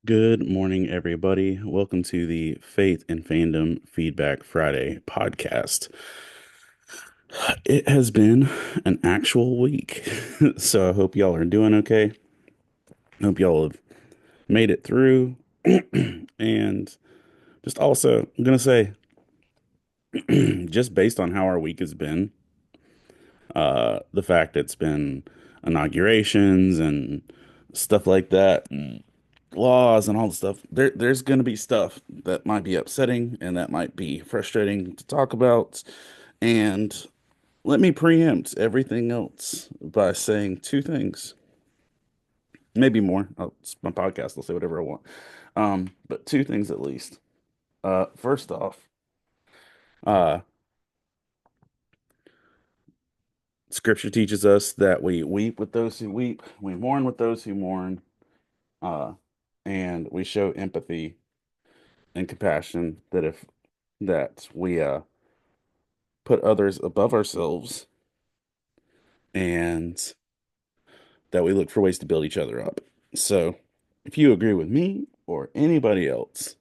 Good morning, everybody. Welcome to the Faith and Fandom Feedback Friday podcast. It has been an actual week, so I hope y'all are doing okay. Hope y'all have made it through. And just also, I'm gonna say, just based on how our week has been, the fact it's been inaugurations and stuff like that, and laws and all the stuff, there's gonna be stuff that might be upsetting and that might be frustrating to talk about. And let me preempt everything else by saying two things, maybe more. It's my podcast. I'll say whatever I want. But two things at least. First off, uh, Scripture teaches us that we weep with those who weep, we mourn with those who mourn, uh, and we show empathy and compassion. That we put others above ourselves, and that we look for ways to build each other up. So, if you agree with me or anybody else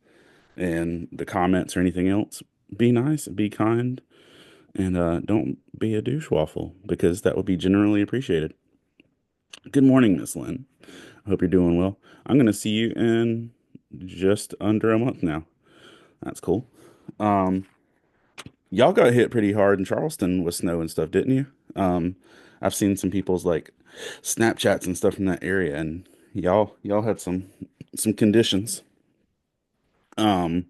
in the comments or anything else, be nice and be kind, and don't be a douche waffle because that would be generally appreciated. Good morning, Miss Lynn. I hope you're doing well. I'm going to see you in just under a month now. That's cool. Um, y'all got hit pretty hard in Charleston with snow and stuff, didn't you? I've seen some people's like Snapchats and stuff from that area, and y'all had some conditions. Um,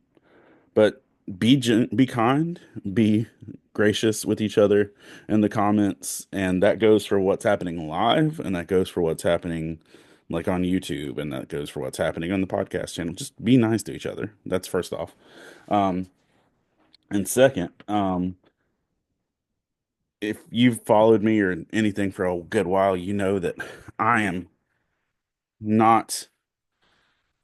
but be kind, be gracious with each other in the comments, and that goes for what's happening live, and that goes for what's happening like on YouTube, and that goes for what's happening on the podcast channel. Just be nice to each other. That's first off. Um, and second, if you've followed me or anything for a good while, you know that I am not.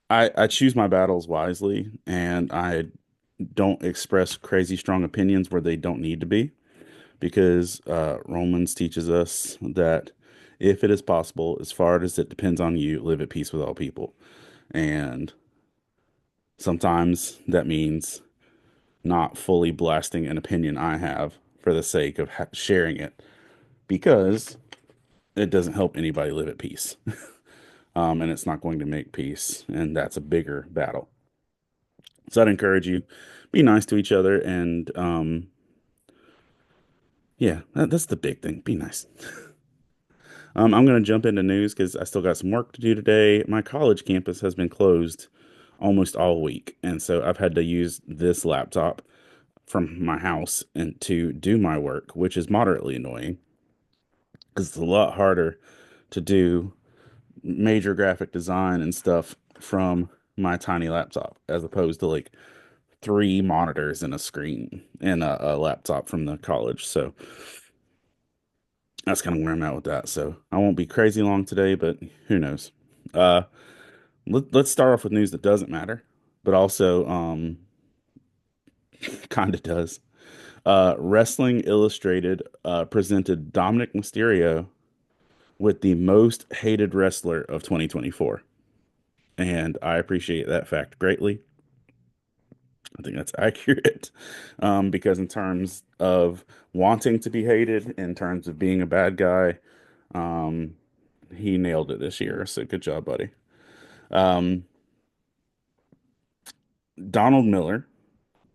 I choose my battles wisely, and I don't express crazy strong opinions where they don't need to be, because Romans teaches us that if it is possible, as far as it depends on you, live at peace with all people. And sometimes that means not fully blasting an opinion I have for the sake of sharing it, because it doesn't help anybody live at peace. And it's not going to make peace, and that's a bigger battle. So I'd encourage you, be nice to each other, and yeah, that's the big thing. Be nice. I'm going to jump into news because I still got some work to do today. My college campus has been closed almost all week, and so I've had to use this laptop from my house and to do my work, which is moderately annoying because it's a lot harder to do major graphic design and stuff from my tiny laptop as opposed to like three monitors and a screen and a laptop from the college. So that's kind of where I'm at with that. So I won't be crazy long today, but who knows? Uh, let's start off with news that doesn't matter, but also kind of does. Wrestling Illustrated presented Dominic Mysterio with the most hated wrestler of 2024, and I appreciate that fact greatly. I think that's accurate, because in terms of wanting to be hated, in terms of being a bad guy, um, he nailed it this year. So good job, buddy. Um, Donald Miller,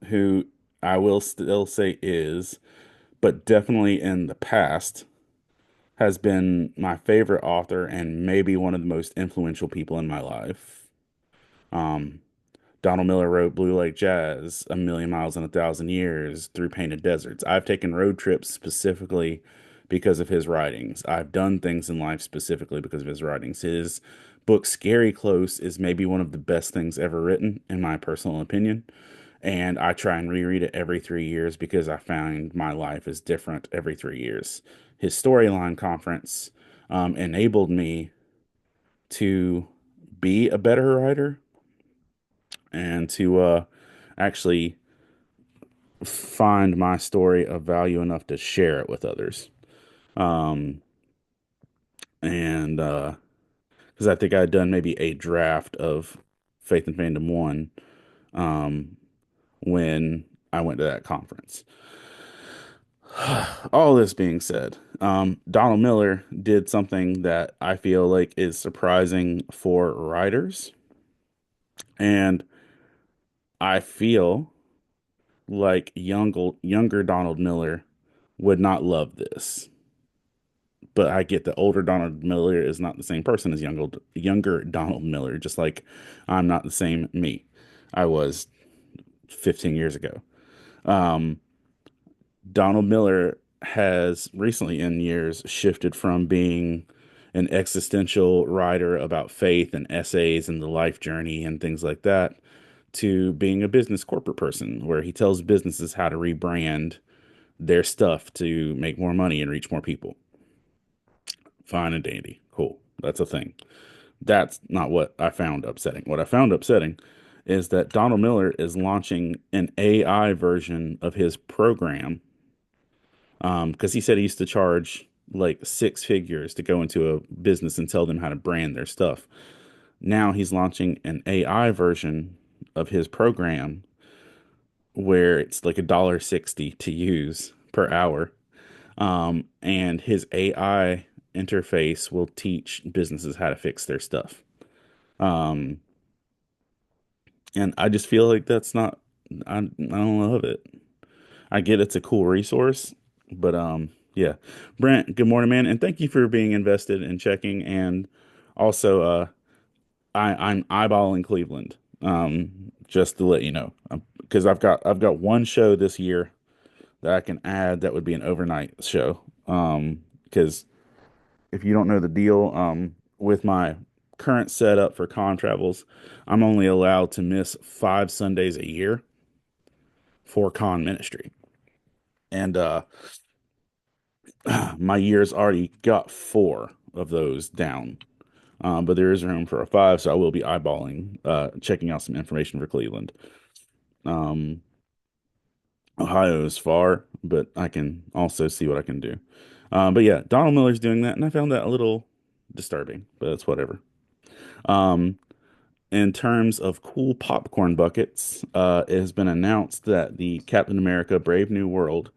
who I will still say is, but definitely in the past, has been my favorite author and maybe one of the most influential people in my life. Um, Donald Miller wrote Blue Lake Jazz, A Million Miles in a Thousand Years, Through Painted Deserts. I've taken road trips specifically because of his writings. I've done things in life specifically because of his writings. His book, Scary Close, is maybe one of the best things ever written, in my personal opinion. And I try and reread it every 3 years because I find my life is different every 3 years. His storyline conference enabled me to be a better writer and to actually find my story of value enough to share it with others. Um, and because I think I'd done maybe a draft of Faith and Fandom 1 um, when I went to that conference. All this being said, Donald Miller did something that I feel like is surprising for writers, and I feel like younger Donald Miller would not love this. But I get that older Donald Miller is not the same person as younger Donald Miller, just like I'm not the same me I was 15 years ago. Um, Donald Miller has recently in years shifted from being an existential writer about faith and essays and the life journey and things like that to being a business corporate person where he tells businesses how to rebrand their stuff to make more money and reach more people. Fine and dandy. Cool. That's a thing. That's not what I found upsetting. What I found upsetting is that Donald Miller is launching an AI version of his program because he said he used to charge like six figures to go into a business and tell them how to brand their stuff. Now he's launching an AI version of his program where it's like $1.60 to use per hour. And his AI interface will teach businesses how to fix their stuff. Um, and I just feel like that's not, I don't love it. I get it's a cool resource, but yeah. Brent, good morning, man, and thank you for being invested in checking. And also, I'm eyeballing Cleveland. Just to let you know, because I've got one show this year that I can add that would be an overnight show. Because if you don't know the deal, with my current setup for con travels, I'm only allowed to miss 5 Sundays a year for con ministry. And my year's already got four of those down. But there is room for a five, so I will be eyeballing, checking out some information for Cleveland. Um, Ohio is far, but I can also see what I can do. But yeah, Donald Miller's doing that, and I found that a little disturbing, but it's whatever. Um, in terms of cool popcorn buckets, it has been announced that the Captain America Brave New World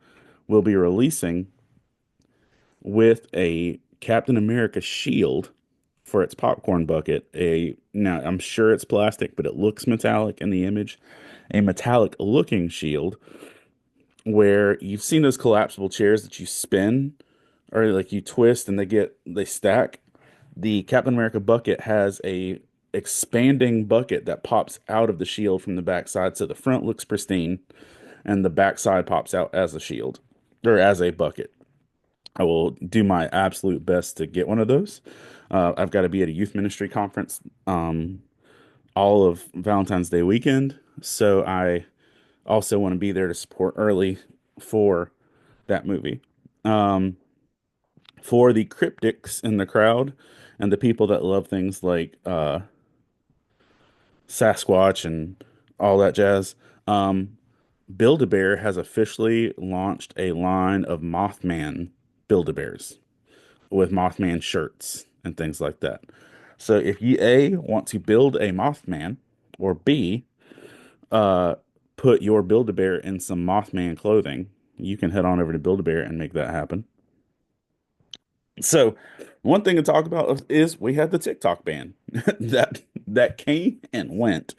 will be releasing with a Captain America shield for its popcorn bucket. A now I'm sure it's plastic, but it looks metallic in the image. A metallic looking shield where you've seen those collapsible chairs that you spin or like you twist and they stack. The Captain America bucket has a expanding bucket that pops out of the shield from the backside, so the front looks pristine and the backside pops out as a shield or as a bucket. I will do my absolute best to get one of those. I've got to be at a youth ministry conference all of Valentine's Day weekend, so I also want to be there to support early for that movie. Um, for the cryptics in the crowd and the people that love things like Sasquatch and all that jazz, um, Build-A-Bear has officially launched a line of Mothman Build-A-Bears with Mothman shirts and things like that. So if you A want to build a Mothman or B uh put your Build-A-Bear in some Mothman clothing, you can head on over to Build-A-Bear and make that happen. So one thing to talk about is we had the TikTok ban that came and went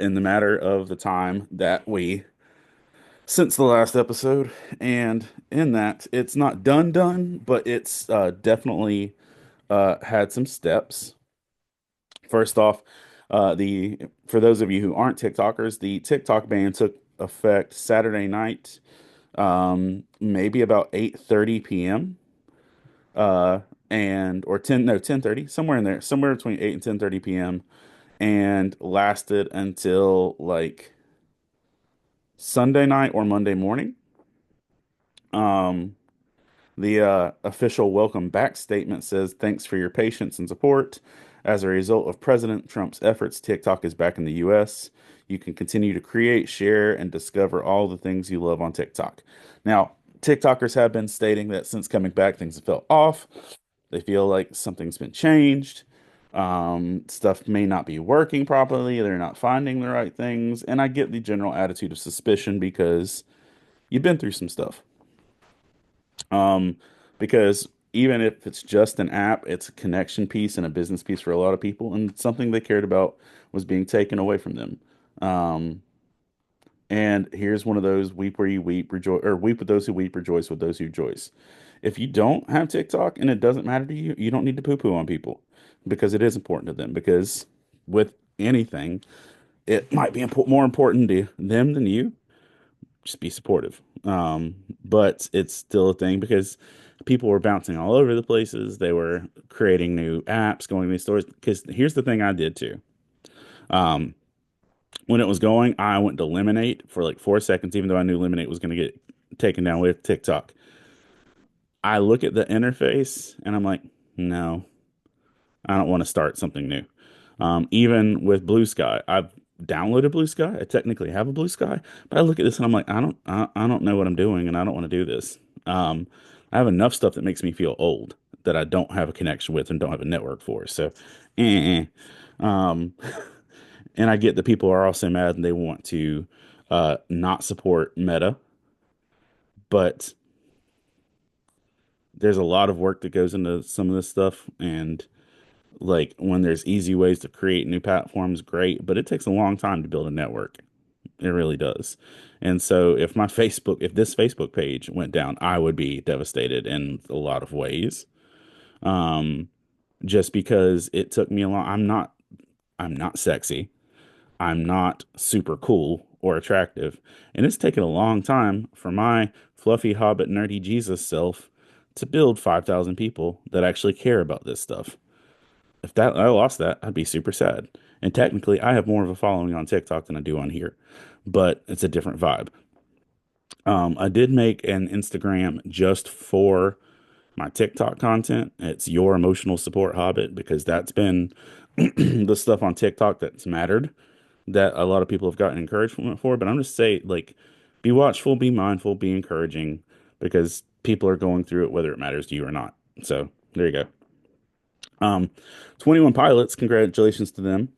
in the matter of the time that we since the last episode. And in that, it's not done, but it's definitely had some steps. First off, the for those of you who aren't TikTokers, the TikTok ban took effect Saturday night, maybe about 8:30 p.m. Uh, and or 10 no 10:30 somewhere in there, somewhere between 8 and 10:30 p.m. and lasted until like Sunday night or Monday morning. Um, The official welcome back statement says, "Thanks for your patience and support. As a result of President Trump's efforts, TikTok is back in the US. You can continue to create, share, and discover all the things you love on TikTok." Now, TikTokers have been stating that since coming back, things have felt off. They feel like something's been changed. Stuff may not be working properly. They're not finding the right things. And I get the general attitude of suspicion because you've been through some stuff. Um, because even if it's just an app, it's a connection piece and a business piece for a lot of people, and something they cared about was being taken away from them. Um, and here's one of those weep where you weep, rejoice, or weep with those who weep, rejoice with those who rejoice. If you don't have TikTok and it doesn't matter to you, you don't need to poo-poo on people because it is important to them. Because with anything, it might be more important to them than you. Just be supportive. But it's still a thing because people were bouncing all over the places. They were creating new apps, going to these stores. Because here's the thing I did too. Um, when it was going, I went to Lemonade for like 4 seconds, even though I knew Lemonade was going to get taken down with TikTok. I look at the interface and I'm like, no, I don't want to start something new. Even with Blue Sky, I've downloaded Blue Sky. I technically have a Blue Sky, but I look at this and I'm like, I don't know what I'm doing, and I don't want to do this. I have enough stuff that makes me feel old that I don't have a connection with and don't have a network for. So, eh. Um, and I get that people are also mad and they want to not support Meta, but there's a lot of work that goes into some of this stuff, and like when there's easy ways to create new platforms, great, but it takes a long time to build a network. It really does. And so if this Facebook page went down, I would be devastated in a lot of ways. Um, just because it took me a long, I'm not sexy. I'm not super cool or attractive. And it's taken a long time for my fluffy hobbit nerdy Jesus self to build 5,000 people that actually care about this stuff. If that I lost that, I'd be super sad. And technically, I have more of a following on TikTok than I do on here, but it's a different vibe. I did make an Instagram just for my TikTok content. It's Your Emotional Support Hobbit because that's been the stuff on TikTok that's mattered that a lot of people have gotten encouragement for. But I'm just saying, like, be watchful, be mindful, be encouraging because people are going through it whether it matters to you or not. So there you go. Um, 21 Pilots, congratulations to them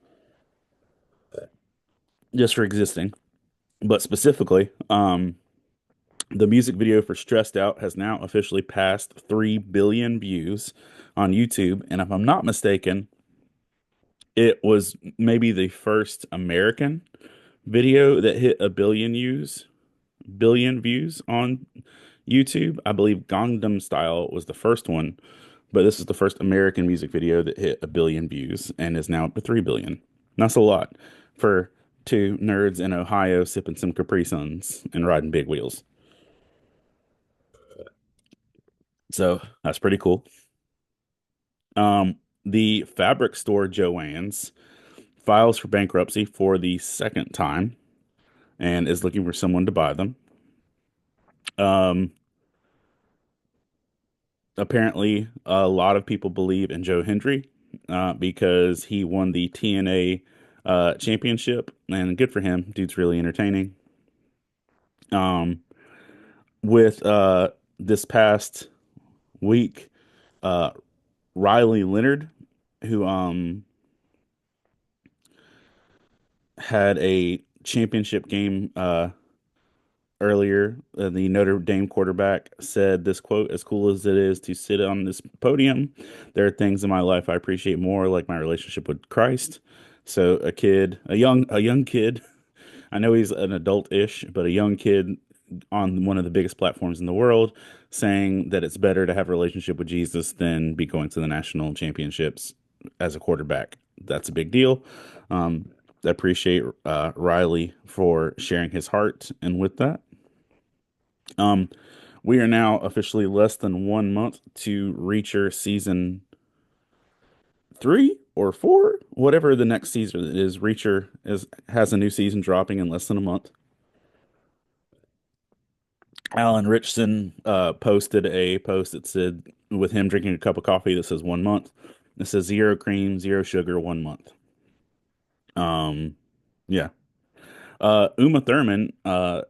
just for existing. But specifically, the music video for Stressed Out has now officially passed 3 billion views on YouTube. And if I'm not mistaken, it was maybe the first American video that hit billion views on YouTube. I believe Gangnam Style was the first one, but this is the first American music video that hit a billion views and is now up to 3 billion. And that's a lot for two nerds in Ohio sipping some Capri Suns and riding big wheels. So that's pretty cool. The fabric store Joann's files for bankruptcy for the second time and is looking for someone to buy them. Um, Apparently, a lot of people believe in Joe Hendry because he won the TNA championship, and good for him. Dude's really entertaining. Um, with this past week, uh, Riley Leonard, who had a championship game earlier, the Notre Dame quarterback said this quote, as cool as it is to sit on this podium, there are things in my life I appreciate more, like my relationship with Christ. So a young kid, I know he's an adult-ish, but a young kid on one of the biggest platforms in the world saying that it's better to have a relationship with Jesus than be going to the national championships as a quarterback. That's a big deal. I appreciate Riley for sharing his heart. And with that, um, we are now officially less than 1 month to Reacher season 3 or 4, whatever the next season is. Reacher has a new season dropping in less than a month. Alan Richson posted a post that said, with him drinking a cup of coffee that says 1 month. It says zero cream, zero sugar, 1 month. Um, yeah. Uma Thurman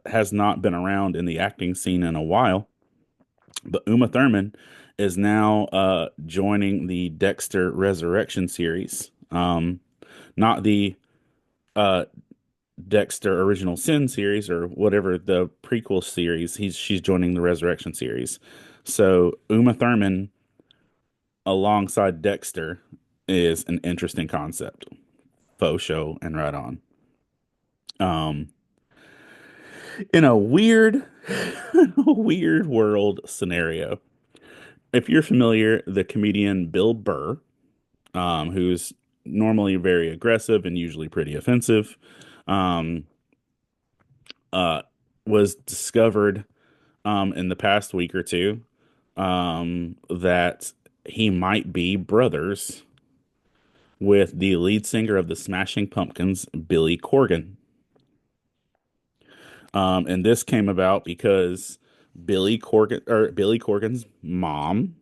has not been around in the acting scene in a while, but Uma Thurman is now joining the Dexter Resurrection series. Not the uh Dexter Original Sin series or whatever the prequel series. She's joining the Resurrection series. So Uma Thurman alongside Dexter is an interesting concept. Faux show and right on. Um, in a weird, weird world scenario. If you're familiar, the comedian Bill Burr, who's normally very aggressive and usually pretty offensive, um, uh, was discovered in the past week or two that he might be brothers with the lead singer of the Smashing Pumpkins, Billy Corgan. And this came about because Billy Corgan's mom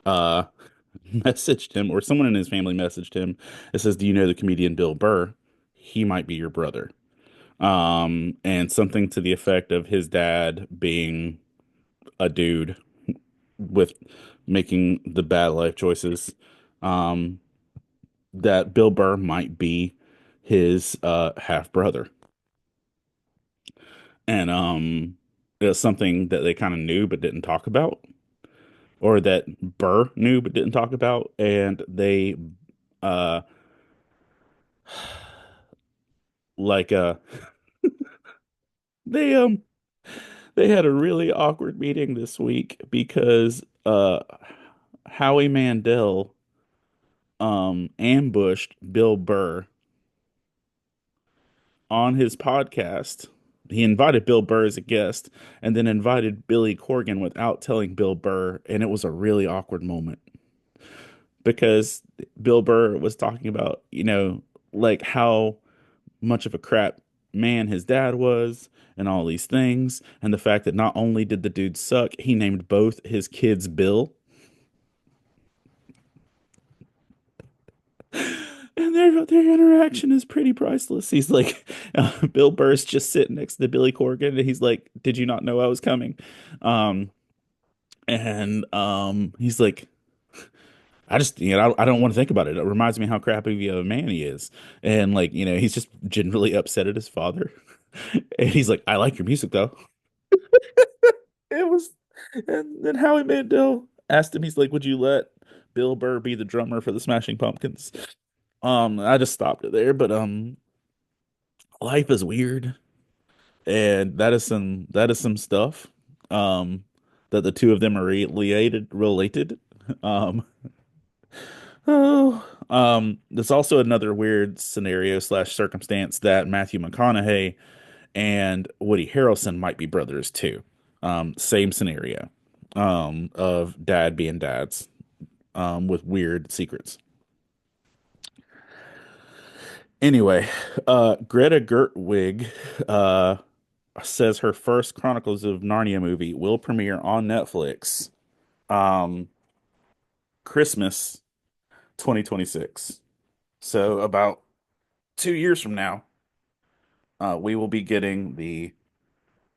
uh messaged him, or someone in his family messaged him. It says, "Do you know the comedian Bill Burr? He might be your brother." And something to the effect of his dad being a dude with making the bad life choices. Um, that Bill Burr might be his half brother. And it was something that they kind of knew but didn't talk about, or that Burr knew but didn't talk about. And they uh like they they had a really awkward meeting this week because Howie Mandel ambushed Bill Burr on his podcast. He invited Bill Burr as a guest and then invited Billy Corgan without telling Bill Burr. And it was a really awkward moment because Bill Burr was talking about, like how much of a crap man his dad was and all these things. And the fact that not only did the dude suck, he named both his kids Bill. And their interaction is pretty priceless. He's like, Bill Burr's just sitting next to Billy Corgan, and he's like, "Did you not know I was coming?" Um, and he's like, "I just, I don't want to think about it. It reminds me how crappy of a man he is." And like, he's just generally upset at his father. And he's like, "I like your music though." It was, and then Howie Mandel asked him, he's like, "Would you let Bill Burr be the drummer for the Smashing Pumpkins?" I just stopped it there, but life is weird, and that is some stuff that the two of them are related. Um there's also another weird scenario slash circumstance that Matthew McConaughey and Woody Harrelson might be brothers too. Same scenario of dad being dads with weird secrets. Anyway, Greta Gerwig uh says her first Chronicles of Narnia movie will premiere on Netflix um Christmas 2026. So about 2 years from now, we will be getting the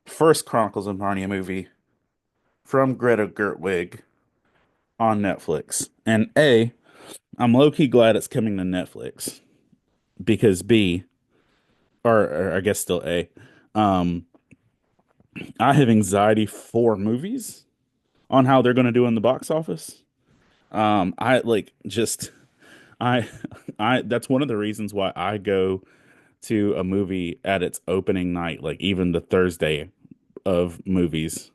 first Chronicles of Narnia movie from Greta Gerwig on Netflix. And A, I'm low-key glad it's coming to Netflix because B, or I guess still A, um, I have anxiety for movies on how they're going to do in the box office. I like just I I that's one of the reasons why I go to a movie at its opening night, like even the Thursday of movies.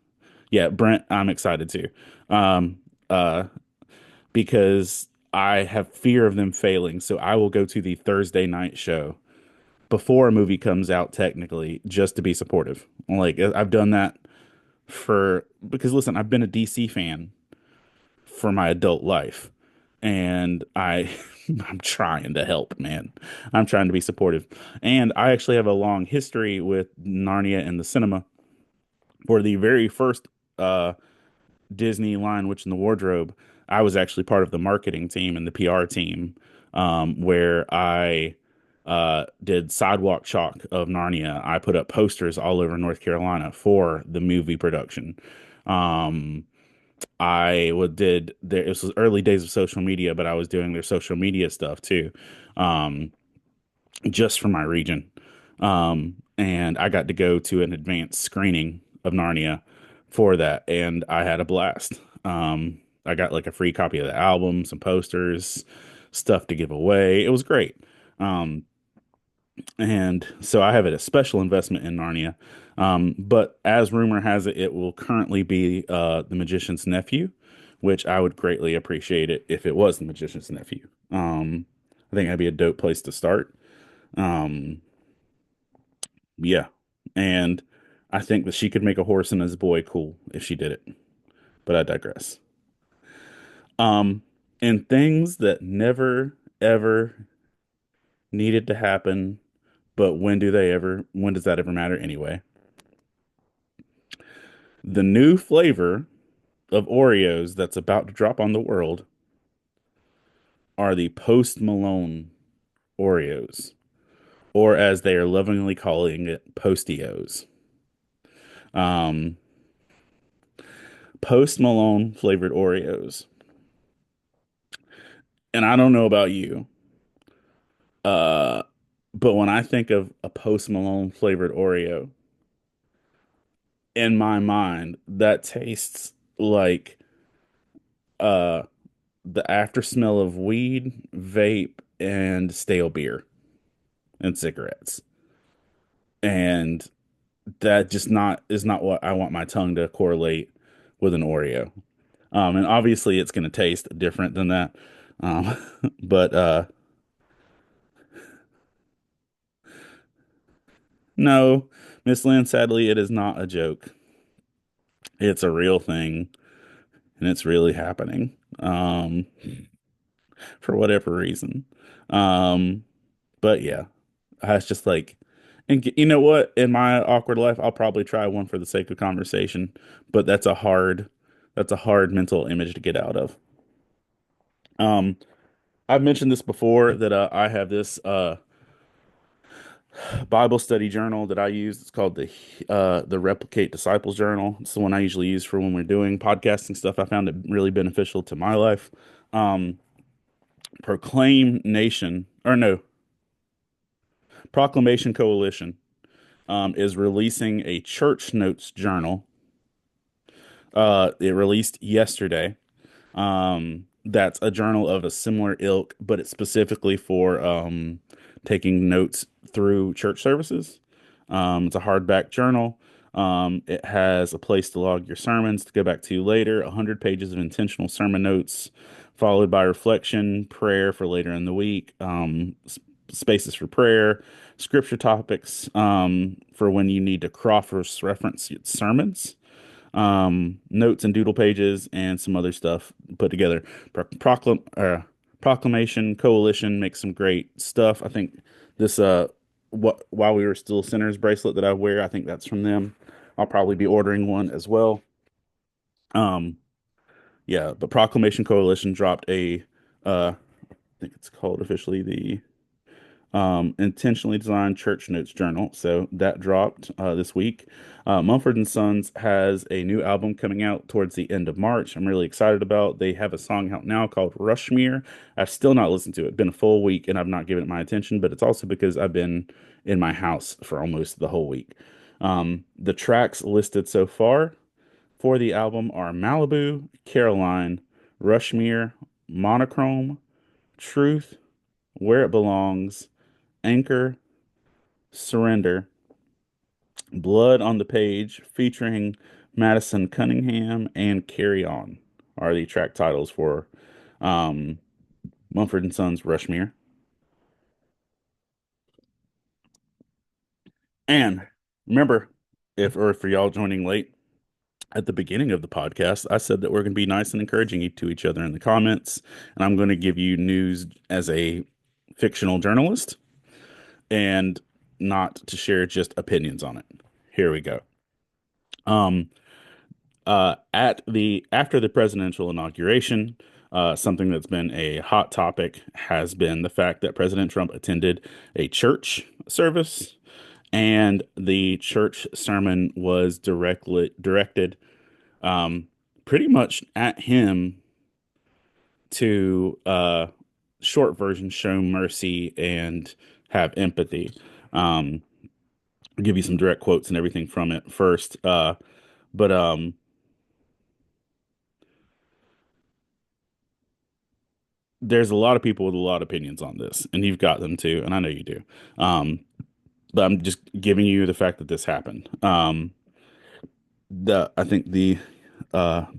Yeah, Brent, I'm excited too. Um uh because I have fear of them failing, so I will go to the Thursday night show before a movie comes out technically just to be supportive. Like I've done that because listen, I've been a DC fan for my adult life. And I'm trying to help, man. I'm trying to be supportive. And I actually have a long history with Narnia and the cinema. For the very first uh Disney Lion Witch in the Wardrobe, I was actually part of the marketing team and the PR team, where I did sidewalk chalk of Narnia. I put up posters all over North Carolina for the movie production. Um, I would did there. It was early days of social media, but I was doing their social media stuff too, um, just for my region. And I got to go to an advanced screening of Narnia for that, and I had a blast. I got like a free copy of the album, some posters, stuff to give away. It was great. Um, and so I have a special investment in Narnia. But as rumor has it, it will currently be the Magician's Nephew, which I would greatly appreciate it if it was the Magician's Nephew. I think that'd be a dope place to start. Um, yeah, and I think that she could make a horse and his boy cool if she did it. But I digress. Um, and things that never ever needed to happen, but when do they ever? When does that ever matter anyway? The new flavor of Oreos that's about to drop on the world are the Post Malone Oreos, or as they are lovingly calling it, Postios. Um, Post Malone flavored Oreos. And I don't know about you, uh, but when I think of a Post Malone flavored Oreo, in my mind, that tastes like uh, the after smell of weed, vape, and stale beer and cigarettes. And that just not is not what I want my tongue to correlate with an Oreo. And obviously it's going to taste different than that. Um, but no, Miss Lynn, sadly, it is not a joke. It's a real thing, and it's really happening. For whatever reason. Um, but yeah, it's just like, and you know what? In my awkward life, I'll probably try one for the sake of conversation, but that's a hard mental image to get out of. Um, I've mentioned this before that I have this Bible study journal that I use. It's called the Replicate Disciples Journal. It's the one I usually use for when we're doing podcasting stuff. I found it really beneficial to my life. Um, Proclaim Nation, or no, Proclamation Coalition is releasing a church notes journal. It released yesterday. That's a journal of a similar ilk, but it's specifically for taking notes through church services. It's a hardback journal. It has a place to log your sermons to go back to later, 100 pages of intentional sermon notes, followed by reflection, prayer for later in the week, spaces for prayer, scripture topics for when you need to cross-reference sermons, notes and doodle pages, and some other stuff put together. Proclamation Coalition makes some great stuff. I think this what while we were still sinners bracelet that I wear, I think that's from them. I'll probably be ordering one as well. Um, yeah, but Proclamation Coalition dropped a I think it's called officially the intentionally designed church notes journal. So that dropped this week. Mumford and Sons has a new album coming out towards the end of March. I'm really excited about. They have a song out now called Rushmere. I've still not listened to it. It's been a full week and I've not given it my attention, but it's also because I've been in my house for almost the whole week. The tracks listed so far for the album are Malibu, Caroline, Rushmere, Monochrome, Truth, Where It Belongs, Anchor, Surrender, Blood on the Page, featuring Madison Cunningham, and Carry On are the track titles for um, Mumford and Sons Rushmere. And remember, if or for y'all joining late at the beginning of the podcast, I said that we're going to be nice and encouraging to each other in the comments, and I'm going to give you news as a fictional journalist and not to share just opinions on it. Here we go. Um, at the after the presidential inauguration, something that's been a hot topic has been the fact that President Trump attended a church service, and the church sermon was directed pretty much at him to short version show mercy and have empathy. Um, I'll give you some direct quotes and everything from it first. But there's a lot of people with a lot of opinions on this, and you've got them too, and I know you do. Um, but I'm just giving you the fact that this happened. The I think the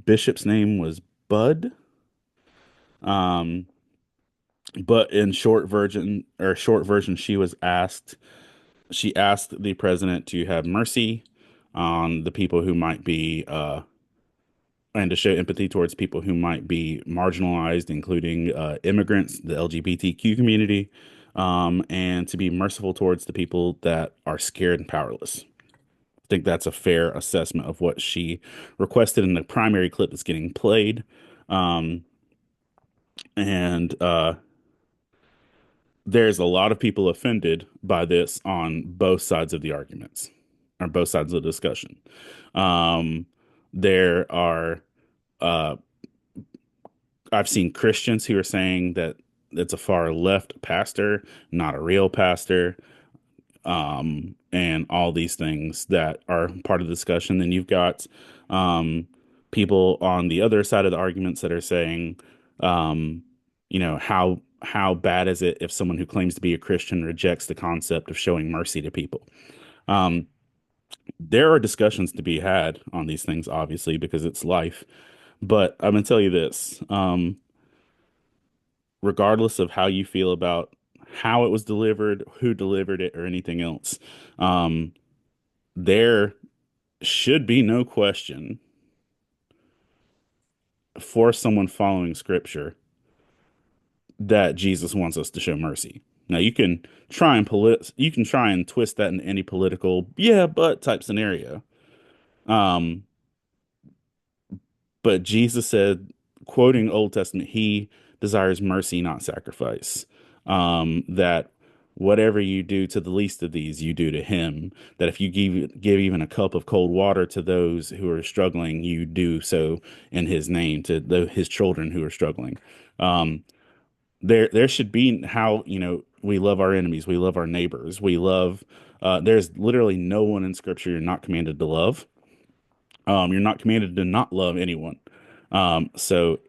bishop's name was Bud. Um, but in short version, she asked the president to have mercy on the people who might be and to show empathy towards people who might be marginalized, including immigrants, the LGBTQ community, and to be merciful towards the people that are scared and powerless. I think that's a fair assessment of what she requested in the primary clip that's getting played. Um, and there's a lot of people offended by this on both sides of the arguments, or both sides of the discussion. Um, there are uh, I've seen Christians who are saying that it's a far left pastor, not a real pastor, and all these things that are part of the discussion. Then you've got um, people on the other side of the arguments that are saying, um, how bad is it if someone who claims to be a Christian rejects the concept of showing mercy to people? Um, there are discussions to be had on these things, obviously, because it's life. But I'm gonna tell you this. Regardless of how you feel about how it was delivered, who delivered it, or anything else, um, there should be no question for someone following scripture that Jesus wants us to show mercy. Now you can try and twist that in any political yeah but type scenario. Um, But Jesus said, quoting Old Testament, he desires mercy, not sacrifice. That whatever you do to the least of these, you do to him. That if you give even a cup of cold water to those who are struggling, you do so in his name to his children who are struggling. Um, there should be how, we love our enemies, we love our neighbors, we love. There's literally no one in Scripture you're not commanded to love. You're not commanded to not love anyone. So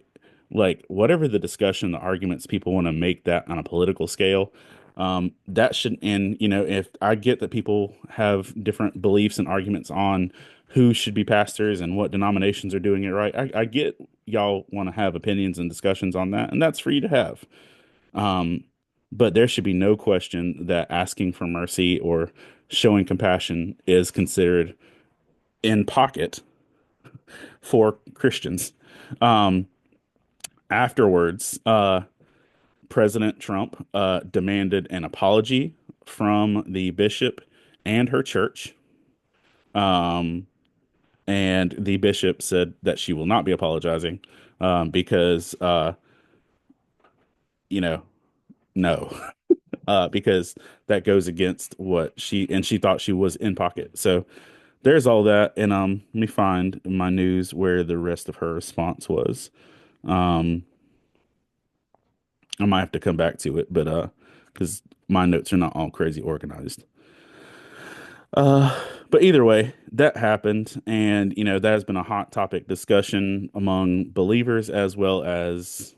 like whatever the discussion, the arguments people want to make that on a political scale, that should end. If I get that people have different beliefs and arguments on who should be pastors and what denominations are doing it right, I get y'all want to have opinions and discussions on that, and that's for you to have. Um, but there should be no question that asking for mercy or showing compassion is considered in pocket for Christians. Um, Afterwards, President Trump demanded an apology from the bishop and her church. Um, and the bishop said that she will not be apologizing because, you know, no, because that goes against what she thought she was in pocket. So there's all that. And let me find my news where the rest of her response was. Um, I might have to come back to it, but because my notes are not all crazy organized. Uh, but either way, that happened, and that has been a hot topic discussion among believers as well as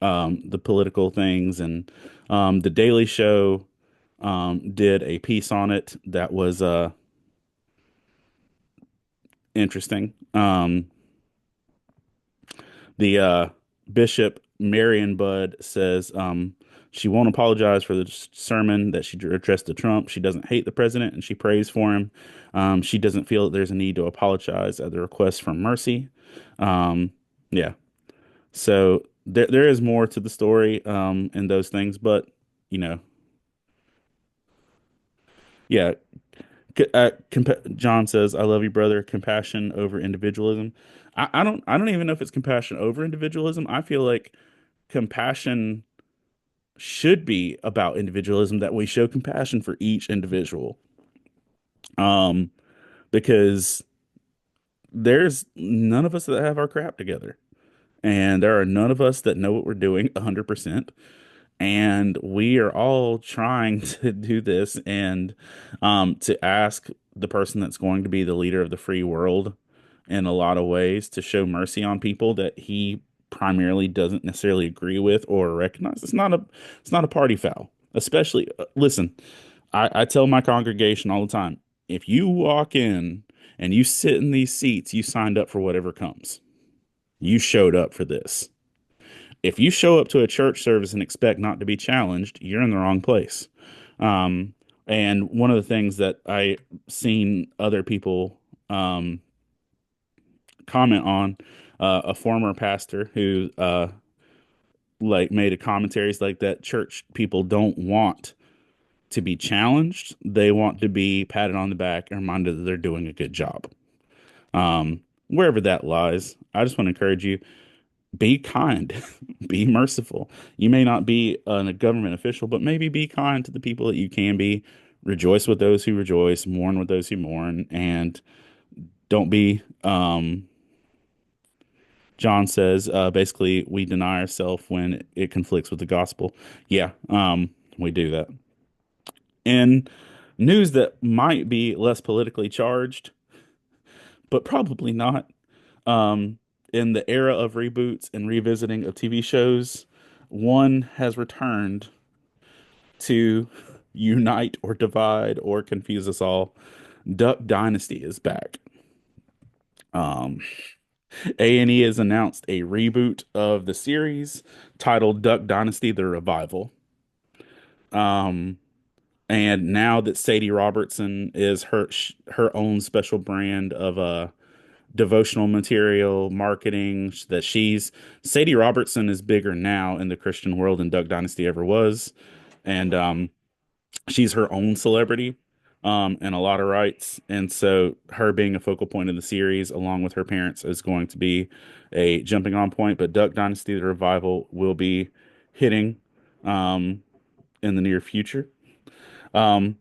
the political things. And the Daily Show did a piece on it that was interesting. The Bishop Marion Budd says she won't apologize for the sermon that she addressed to Trump. She doesn't hate the president and she prays for him. She doesn't feel that there's a need to apologize at the request for mercy. Um, yeah. So there is more to the story in those things, but you know, yeah. John says, "I love you, brother. Compassion over individualism." I don't even know if it's compassion over individualism. I feel like compassion should be about individualism, that we show compassion for each individual. Um, because there's none of us that have our crap together. And there are none of us that know what we're doing 100%. And we are all trying to do this and to ask the person that's going to be the leader of the free world in a lot of ways to show mercy on people that he primarily doesn't necessarily agree with or recognize. It's not a party foul. Especially, listen, I tell my congregation all the time, if you walk in and you sit in these seats, you signed up for whatever comes. You showed up for this. If you show up to a church service and expect not to be challenged, you're in the wrong place. Um, and one of the things that I seen other people um, comment on, a former pastor who like made a commentaries like that church people don't want to be challenged. They want to be patted on the back and reminded that they're doing a good job. Wherever that lies, I just want to encourage you, be kind, be merciful. You may not be a government official, but maybe be kind to the people that you can be. Rejoice with those who rejoice, mourn with those who mourn, and don't be, John says, basically, we deny ourselves when it conflicts with the gospel. Yeah, we do that. And news that might be less politically charged, but probably not. Um, in the era of reboots and revisiting of TV shows, one has returned to unite or divide or confuse us all. Duck Dynasty is back. Um, A&E has announced a reboot of the series titled Duck Dynasty: The Revival. Um, and now that Sadie Robertson is her own special brand of devotional material marketing, that she's Sadie Robertson is bigger now in the Christian world than Duck Dynasty ever was. And she's her own celebrity in a lot of rights. And so her being a focal point of the series, along with her parents, is going to be a jumping on point. But Duck Dynasty, the revival, will be hitting um, in the near future. Um,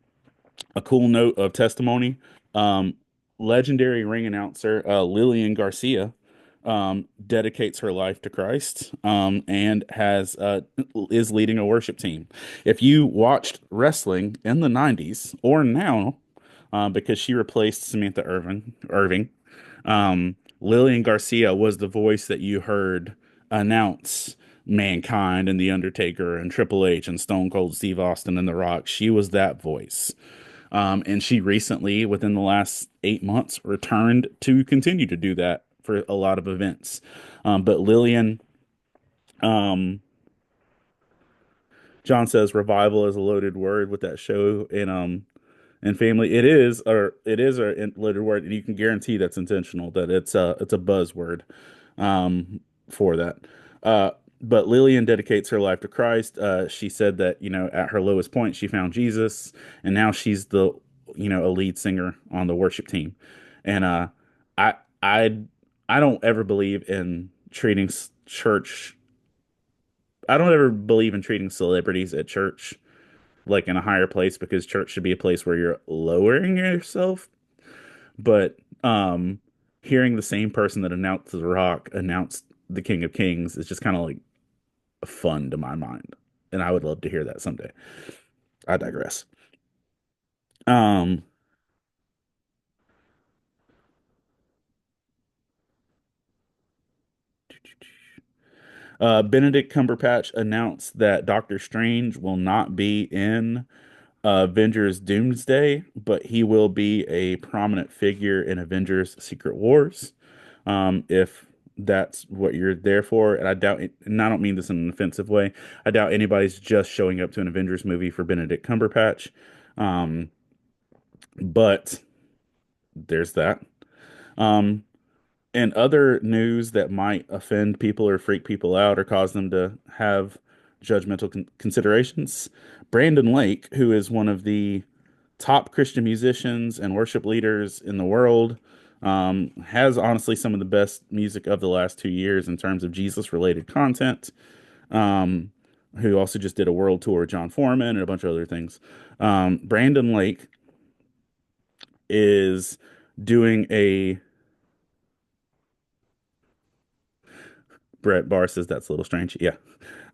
a cool note of testimony. Um, Legendary ring announcer Lillian Garcia dedicates her life to Christ and has is leading a worship team. If you watched wrestling in the 90s or now, because she replaced Samantha Irving, Lillian Garcia was the voice that you heard announce Mankind and The Undertaker and Triple H and Stone Cold Steve Austin and The Rock. She was that voice. And she recently, within the last 8 months, returned to continue to do that for a lot of events. But Lillian, um, John says revival is a loaded word with that show and family. It is a loaded word, and you can guarantee that's intentional, that it's a buzzword for that. Uh, but Lillian dedicates her life to Christ. She said that, at her lowest point, she found Jesus, and now she's a lead singer on the worship team. And I, I, I don't ever believe in treating church. I don't ever believe in treating celebrities at church like in a higher place, because church should be a place where you're lowering yourself. But hearing the same person that announced The Rock announced the King of Kings is just kind of like fun to my mind, and I would love to hear that someday. I digress. Um, Benedict Cumberbatch announced that Doctor Strange will not be in Avengers Doomsday, but he will be a prominent figure in Avengers Secret Wars. If that's what you're there for, and I doubt it, and I don't mean this in an offensive way. I doubt anybody's just showing up to an Avengers movie for Benedict Cumberbatch. Um, but there's that. Um, and other news that might offend people or freak people out or cause them to have judgmental considerations. Brandon Lake, who is one of the top Christian musicians and worship leaders in the world, has honestly some of the best music of the last 2 years in terms of Jesus related content. Um, who also just did a world tour with John Foreman and a bunch of other things. Brandon Lake is doing a Brett Barr says that's a little strange. Yeah.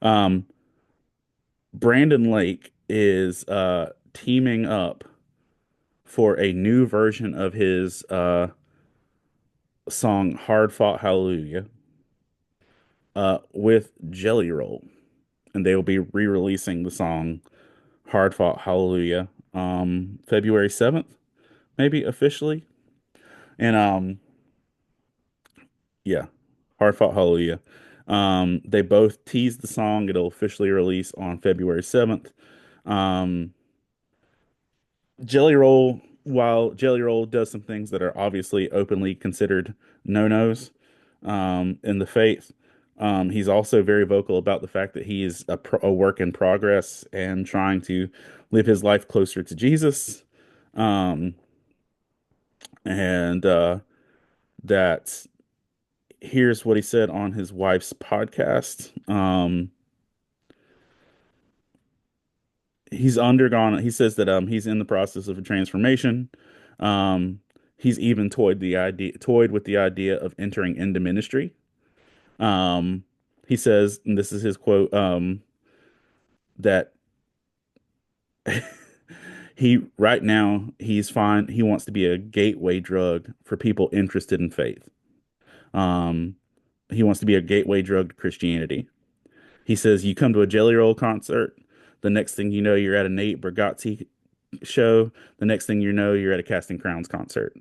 Um, Brandon Lake is teaming up for a new version of his song Hard Fought Hallelujah with Jelly Roll. And they will be re-releasing the song Hard Fought Hallelujah February 7th, maybe officially. And yeah, Hard Fought Hallelujah. They both teased the song. It'll officially release on February 7th. Um, Jelly Roll, while Jelly Roll does some things that are obviously openly considered no-nos in the faith, he's also very vocal about the fact that he is a work in progress and trying to live his life closer to Jesus. Um, and that here's what he said on his wife's podcast. He says that he's in the process of a transformation. Um, he's even toyed with the idea of entering into ministry. Um, he says, and this is his quote, that he right now he's fine. He wants to be a gateway drug for people interested in faith. Um, he wants to be a gateway drug to Christianity. He says you come to a Jelly Roll concert, the next thing you know, you're at a Nate Bargatze show. The next thing you know, you're at a Casting Crowns concert.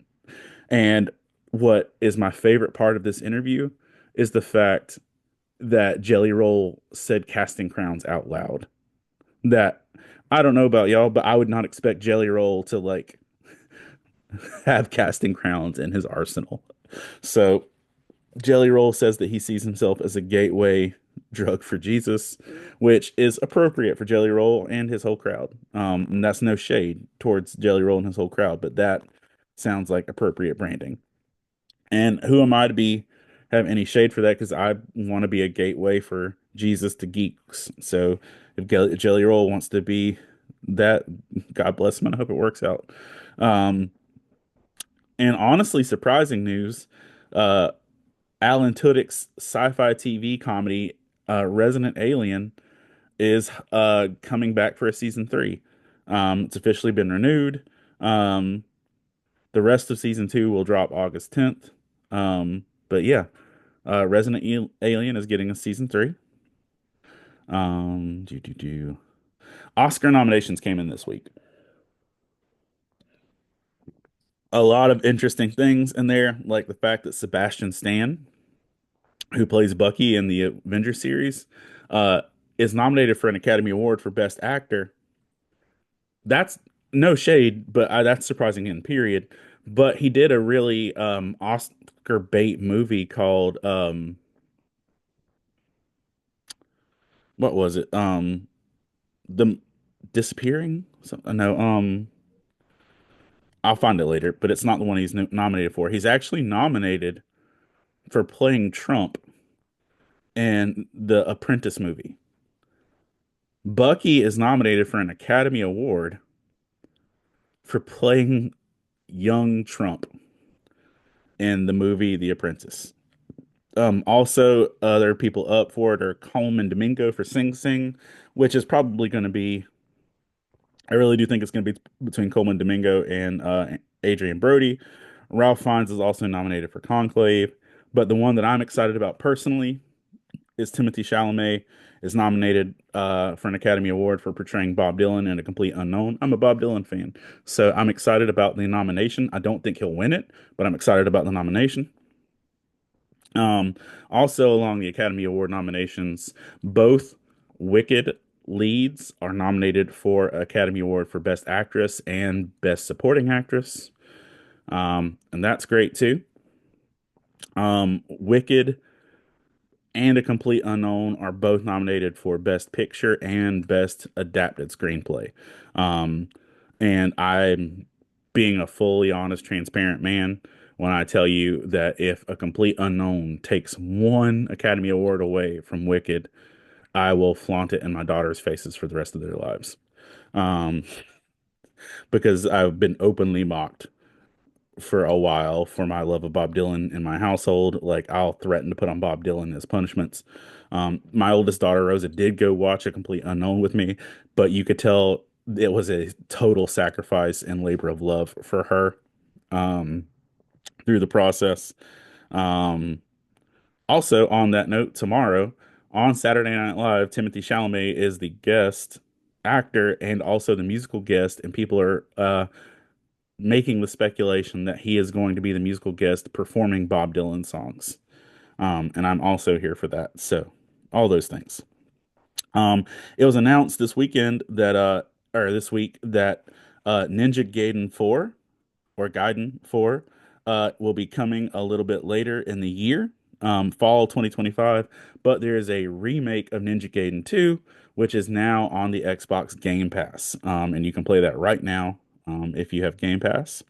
And what is my favorite part of this interview is the fact that Jelly Roll said Casting Crowns out loud. That I don't know about y'all, but I would not expect Jelly Roll to like have Casting Crowns in his arsenal. So Jelly Roll says that he sees himself as a gateway drug for Jesus, which is appropriate for Jelly Roll and his whole crowd. And that's no shade towards Jelly Roll and his whole crowd, but that sounds like appropriate branding. And who am I to be have any shade for that? Because I want to be a gateway for Jesus to geeks. So if Jelly Roll wants to be that, God bless him, and I hope it works out. Um, and honestly, surprising news. Uh, Alan Tudyk's sci-fi TV comedy Resident Alien is coming back for a season three. It's officially been renewed. Um, the rest of season two will drop August 10th. But yeah, Alien is getting a season three. Do. Oscar nominations came in this week. A lot of interesting things in there, like the fact that Sebastian Stan, who plays Bucky in the Avenger series, uh, is nominated for an Academy Award for Best Actor. That's no shade, but that's surprising in period. But he did a really Oscar bait movie called what was it? The Disappearing? No, I'll find it later, but it's not the one he's nominated for. He's actually nominated for playing Trump in the Apprentice movie. Bucky is nominated for an Academy Award for playing young Trump in the movie The Apprentice. Also, other people up for it are Coleman Domingo for Sing Sing, which is probably going to be. I really do think it's going to be between Coleman Domingo and Adrian Brody. Ralph Fiennes is also nominated for Conclave, but the one that I'm excited about personally is Timothy Chalamet is nominated for an Academy Award for portraying Bob Dylan in A Complete Unknown. I'm a Bob Dylan fan, so I'm excited about the nomination. I don't think he'll win it, but I'm excited about the nomination. Um, Also along the Academy Award nominations, both Wicked leads are nominated for Academy Award for Best Actress and Best Supporting Actress. And that's great too. Wicked and A Complete Unknown are both nominated for Best Picture and Best Adapted Screenplay. Um, and I'm being a fully honest, transparent man when I tell you that if A Complete Unknown takes one Academy Award away from Wicked, I will flaunt it in my daughter's faces for the rest of their lives. Um, because I've been openly mocked for a while for my love of Bob Dylan in my household. Like I'll threaten to put on Bob Dylan as punishments. My oldest daughter Rosa did go watch A Complete Unknown with me, but you could tell it was a total sacrifice and labor of love for her um, through the process. Um, Also, on that note, tomorrow on Saturday Night Live, Timothy Chalamet is the guest actor and also the musical guest, and people are making the speculation that he is going to be the musical guest performing Bob Dylan songs. And I'm also here for that. So, all those things. It was announced this weekend that, or this week, that Ninja Gaiden 4 or Gaiden 4 will be coming a little bit later in the year, fall 2025. But there is a remake of Ninja Gaiden 2, which is now on the Xbox Game Pass. And you can play that right now if you have Game Pass.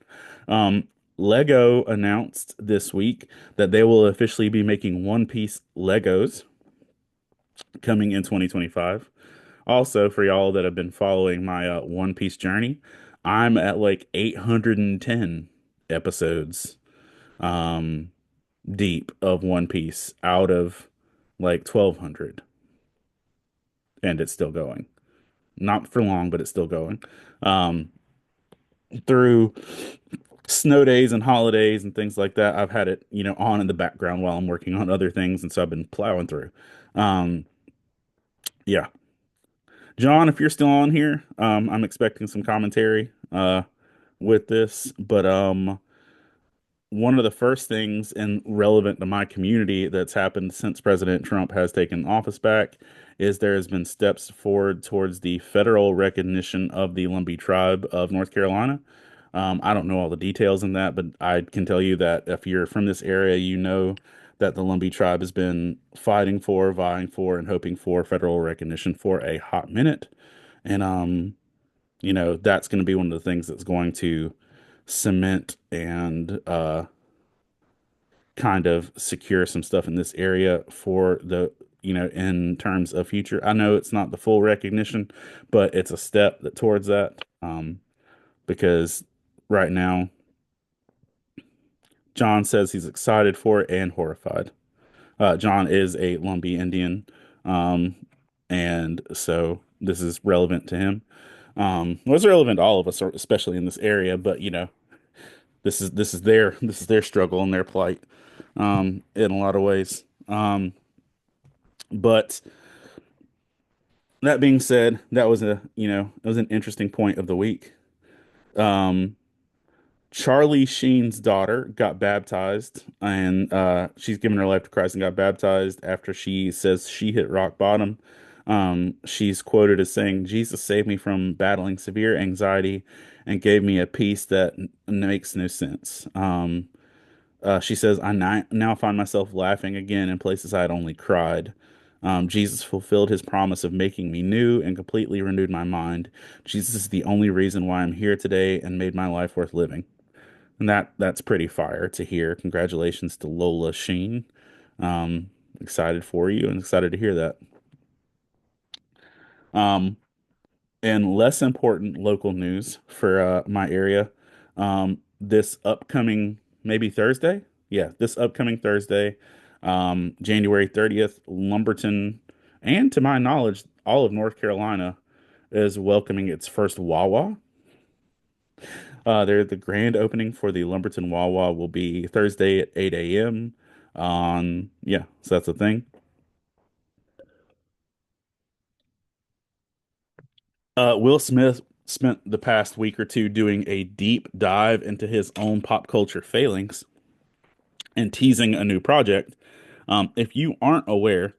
Um, Lego announced this week that they will officially be making One Piece Legos coming in 2025. Also, for y'all that have been following my One Piece journey, I'm at like 810 episodes um, deep of One Piece out of like 1200, and it's still going. Not for long, but it's still going. Um, Through snow days and holidays and things like that, I've had it, on in the background while I'm working on other things, and so I've been plowing through. Um, yeah, John, if you're still on here, I'm expecting some commentary with this, but one of the first things and relevant to my community that's happened since President Trump has taken office back is there has been steps forward towards the federal recognition of the Lumbee tribe of North Carolina. I don't know all the details in that, but I can tell you that if you're from this area, you know that the Lumbee tribe has been fighting for, vying for, and hoping for federal recognition for a hot minute. And that's going to be one of the things that's going to cement and kind of secure some stuff in this area for in terms of future. I know it's not the full recognition, but it's a step towards that. Because right now, John says he's excited for it and horrified. John is a Lumbee Indian, um, and so this is relevant to him. Well, it's relevant to all of us, especially in this area. But this is their struggle and their plight in a lot of ways. But that being said, that was it was an interesting point of the week. Um, Charlie Sheen's daughter got baptized, and she's given her life to Christ and got baptized after she says she hit rock bottom. She's quoted as saying, "Jesus saved me from battling severe anxiety and gave me a peace that makes no sense." She says, now find myself laughing again in places I had only cried. Jesus fulfilled his promise of making me new and completely renewed my mind. Jesus is the only reason why I'm here today and made my life worth living. And that's pretty fire to hear. Congratulations to Lola Sheen. Excited for you and excited to hear that. Um, and less important local news for my area. This upcoming maybe Thursday, yeah, this upcoming Thursday, January 30th, Lumberton, and to my knowledge, all of North Carolina is welcoming its first Wawa. The grand opening for the Lumberton Wawa will be Thursday at 8 a.m. Yeah, so that's a thing. Will Smith spent the past week or two doing a deep dive into his own pop culture failings and teasing a new project. If you aren't aware,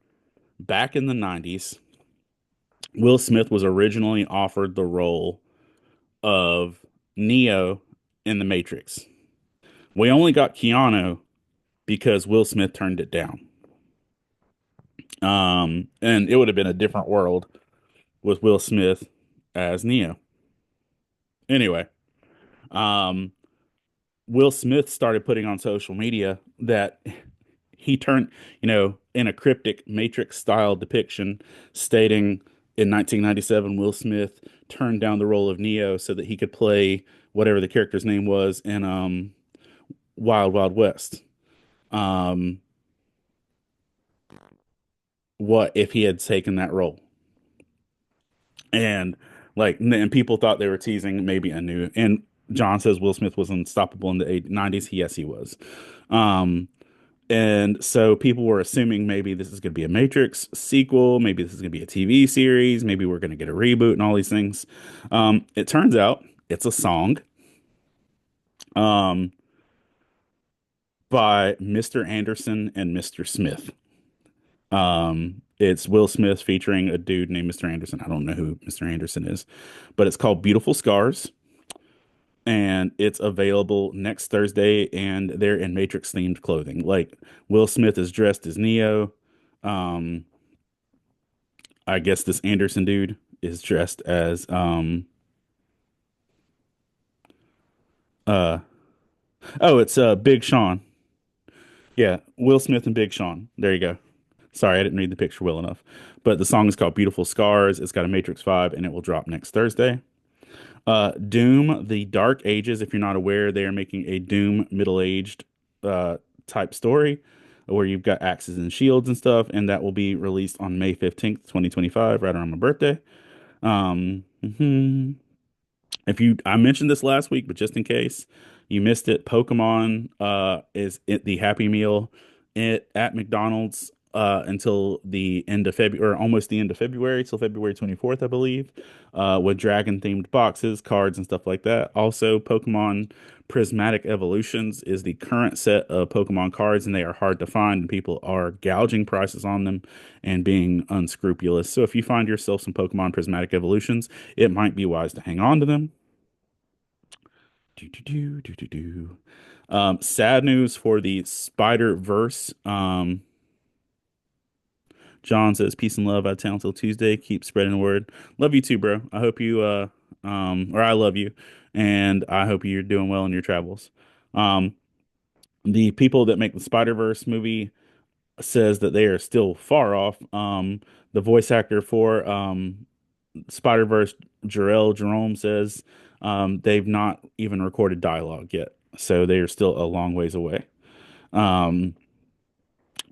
back in the 90s, Will Smith was originally offered the role of Neo in The Matrix. We only got Keanu because Will Smith turned it down. And it would have been a different world with Will Smith as Neo. Anyway, um, Will Smith started putting on social media that he turned, in a cryptic Matrix style depiction, stating in 1997, Will Smith turned down the role of Neo so that he could play whatever the character's name was in Wild Wild West. Um, what if he had taken that role? And and people thought they were teasing maybe a new. And John says Will Smith was unstoppable in the 90s. Yes, he was. Um, and so people were assuming maybe this is going to be a Matrix sequel, maybe this is going to be a TV series, maybe we're going to get a reboot and all these things. It turns out it's a song um, by Mr. Anderson and Mr. Smith. It's Will Smith featuring a dude named Mr. Anderson. I don't know who Mr. Anderson is, but it's called Beautiful Scars, and it's available next Thursday, and they're in Matrix themed clothing. Like Will Smith is dressed as Neo. Um, I guess this Anderson dude is dressed as uh oh, it's Big Sean. Yeah, Will Smith and Big Sean. There you go. Sorry, I didn't read the picture well enough. But the song is called Beautiful Scars. It's got a Matrix vibe and it will drop next Thursday. Doom, The Dark Ages. If you're not aware, they are making a Doom middle-aged uh type story where you've got axes and shields and stuff, and that will be released on May 15th, 2025, right around my birthday. Mhm. If you, I mentioned this last week, but just in case you missed it, Pokemon is it the Happy Meal at McDonald's until the end of February, or almost the end of February, till February 24th, I believe, with dragon themed boxes, cards, and stuff like that. Also, Pokemon Prismatic Evolutions is the current set of Pokemon cards, and they are hard to find, and people are gouging prices on them and being unscrupulous. So if you find yourself some Pokemon Prismatic Evolutions, it might be wise to hang on to them. Do, do, do, do, do, do. Sad news for the Spider Verse. John says, "Peace and love out of town till Tuesday. Keep spreading the word. Love you too, bro. I hope you, or I love you, and I hope you're doing well in your travels." Um, the people that make the Spider Verse movie says that they are still far off. The voice actor for Spider Verse, Jarrell Jerome says they've not even recorded dialogue yet, so they are still a long ways away. Um,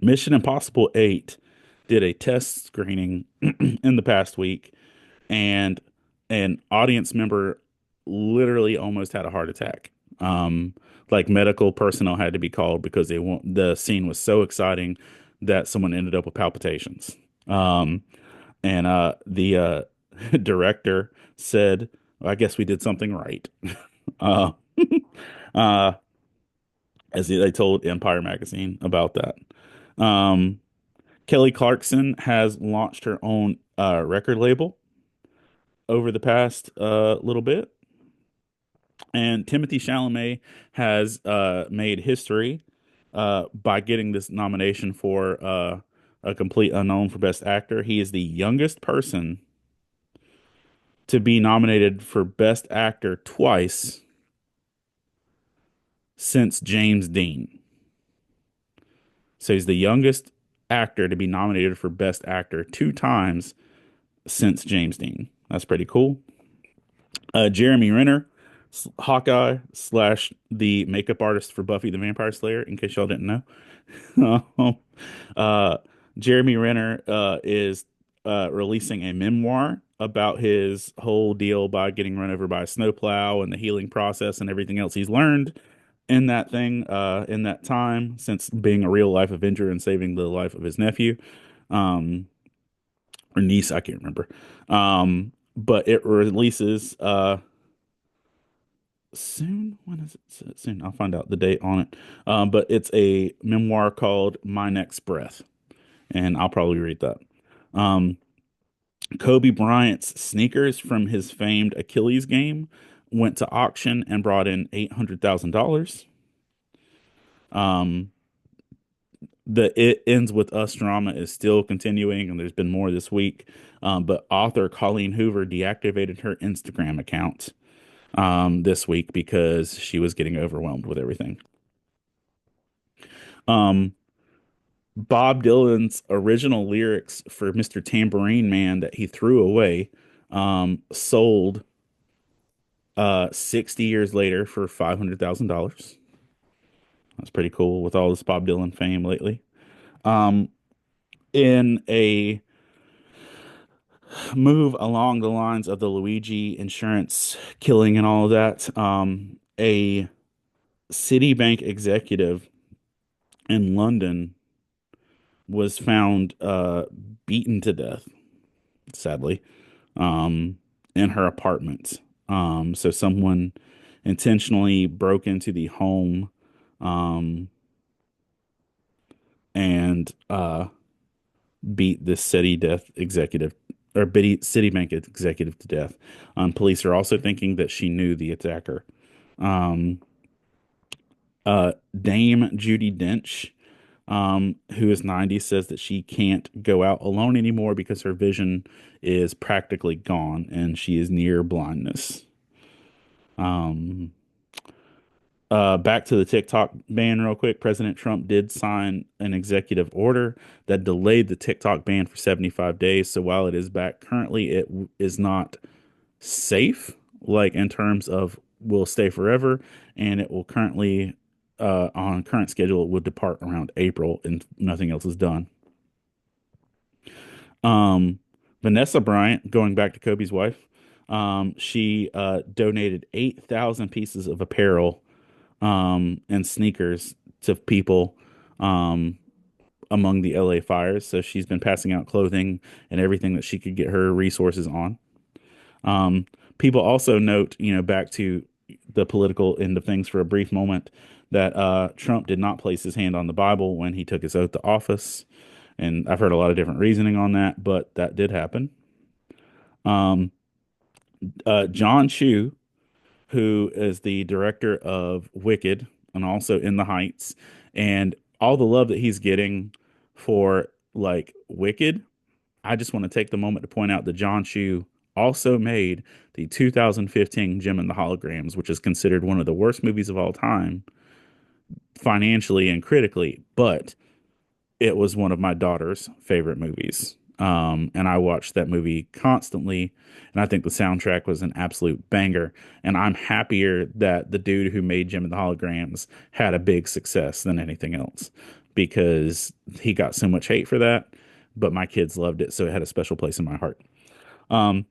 Mission Impossible 8 did a test screening in the past week, and an audience member literally almost had a heart attack. Like medical personnel had to be called because the scene was so exciting that someone ended up with palpitations. And the director said, "I guess we did something right." Uh, uh, as they told Empire magazine about that. Um, Kelly Clarkson has launched her own record label over the past little bit, and Timothy Chalamet has made history by getting this nomination for a complete unknown for Best Actor. He is the youngest person to be nominated for Best Actor twice since James Dean. So he's the youngest actor to be nominated for Best Actor two times since James Dean. That's pretty cool. Jeremy Renner, Hawkeye slash the makeup artist for Buffy the Vampire Slayer, in case y'all didn't know. uh, Jeremy Renner is releasing a memoir about his whole deal by getting run over by a snowplow and the healing process and everything else he's learned in that time since being a real life Avenger and saving the life of his nephew, um, or niece, I can't remember. But it releases soon. When is it? Soon. I'll find out the date on it. But it's a memoir called My Next Breath, and I'll probably read that. Um, Kobe Bryant's sneakers from his famed Achilles game went to auction and brought in $800,000. Um, the It Ends With Us drama is still continuing, and there's been more this week. But author Colleen Hoover deactivated her Instagram account this week because she was getting overwhelmed with everything. Um, Bob Dylan's original lyrics for Mr. Tambourine Man that he threw away sold 60 years later for $500,000. That's pretty cool with all this Bob Dylan fame lately. Um, in a move along the lines of the Luigi insurance killing and all of that, a Citibank executive in London was found beaten to death, sadly, um, in her apartment. So someone intentionally broke into the home um, and beat this Citibank executive to death. Police are also thinking that she knew the attacker. Um, Dame Judy Dench, who is 90, says that she can't go out alone anymore because her vision is practically gone and she is near blindness. Um, Back to the TikTok ban real quick. President Trump did sign an executive order that delayed the TikTok ban for 75 days. So while it is back currently, is not safe, like in terms of will stay forever, and it will currently, on current schedule, it would depart around April, and nothing else is done. Um, Vanessa Bryant, going back to Kobe's wife, she donated 8,000 pieces of apparel and sneakers to people um, among the LA fires. So she's been passing out clothing and everything that she could get her resources on. Um, People also note, back to the political end of things for a brief moment, that Trump did not place his hand on the Bible when he took his oath to office. And I've heard a lot of different reasoning on that, but that did happen. Um, John Chu, who is the director of Wicked and also In the Heights, and all the love that he's getting for like Wicked. I just want to take the moment to point out that John Chu also made the 2015 Gem and the Holograms, which is considered one of the worst movies of all time, financially and critically, but it was one of my daughter's favorite movies. And I watched that movie constantly, and I think the soundtrack was an absolute banger. And I'm happier that the dude who made Gem and the Holograms had a big success than anything else because he got so much hate for that, but my kids loved it, so it had a special place in my heart. Um,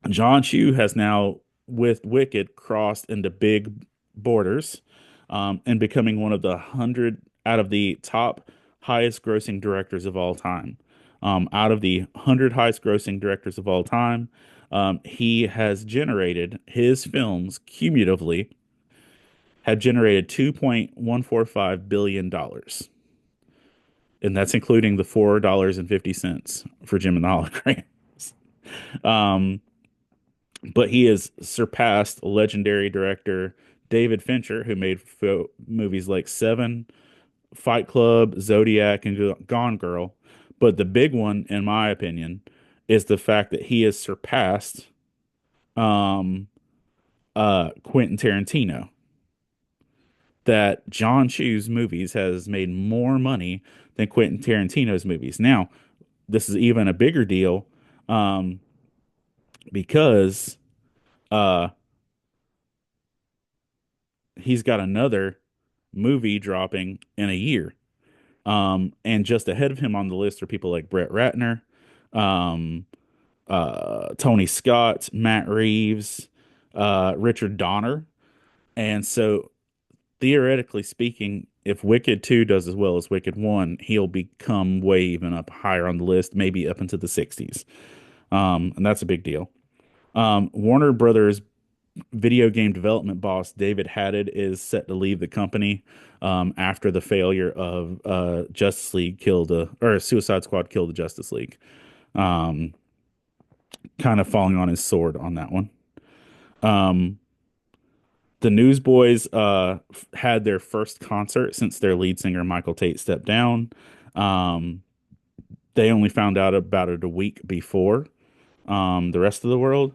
John Chu has now, with Wicked, crossed into big borders and becoming one of the 100 out of the top highest grossing directors of all time. Out of the 100 highest grossing directors of all time, he has generated, his films cumulatively have generated $2.145 billion. And that's including the $4.50 for Jim and the Holograms. Um, but he has surpassed legendary director David Fincher, who made movies like Seven, Fight Club, Zodiac, and Gone Girl. But the big one, in my opinion, is the fact that he has surpassed um, Quentin Tarantino. That John Chu's movies has made more money than Quentin Tarantino's movies. Now, this is even a bigger deal um, because uh, he's got another movie dropping in a year. And just ahead of him on the list are people like Brett Ratner, um, Tony Scott, Matt Reeves, Richard Donner. And so, theoretically speaking, if Wicked 2 does as well as Wicked 1, he'll become way even up higher on the list, maybe up into the 60s. And that's a big deal. Warner Brothers video game development boss David Haddad is set to leave the company after the failure of Justice League or Suicide Squad killed the Justice League. Um, Kind of falling on his sword on that one. Um, the Newsboys had their first concert since their lead singer Michael Tate stepped down. Um, they only found out about it a week before the rest of the world.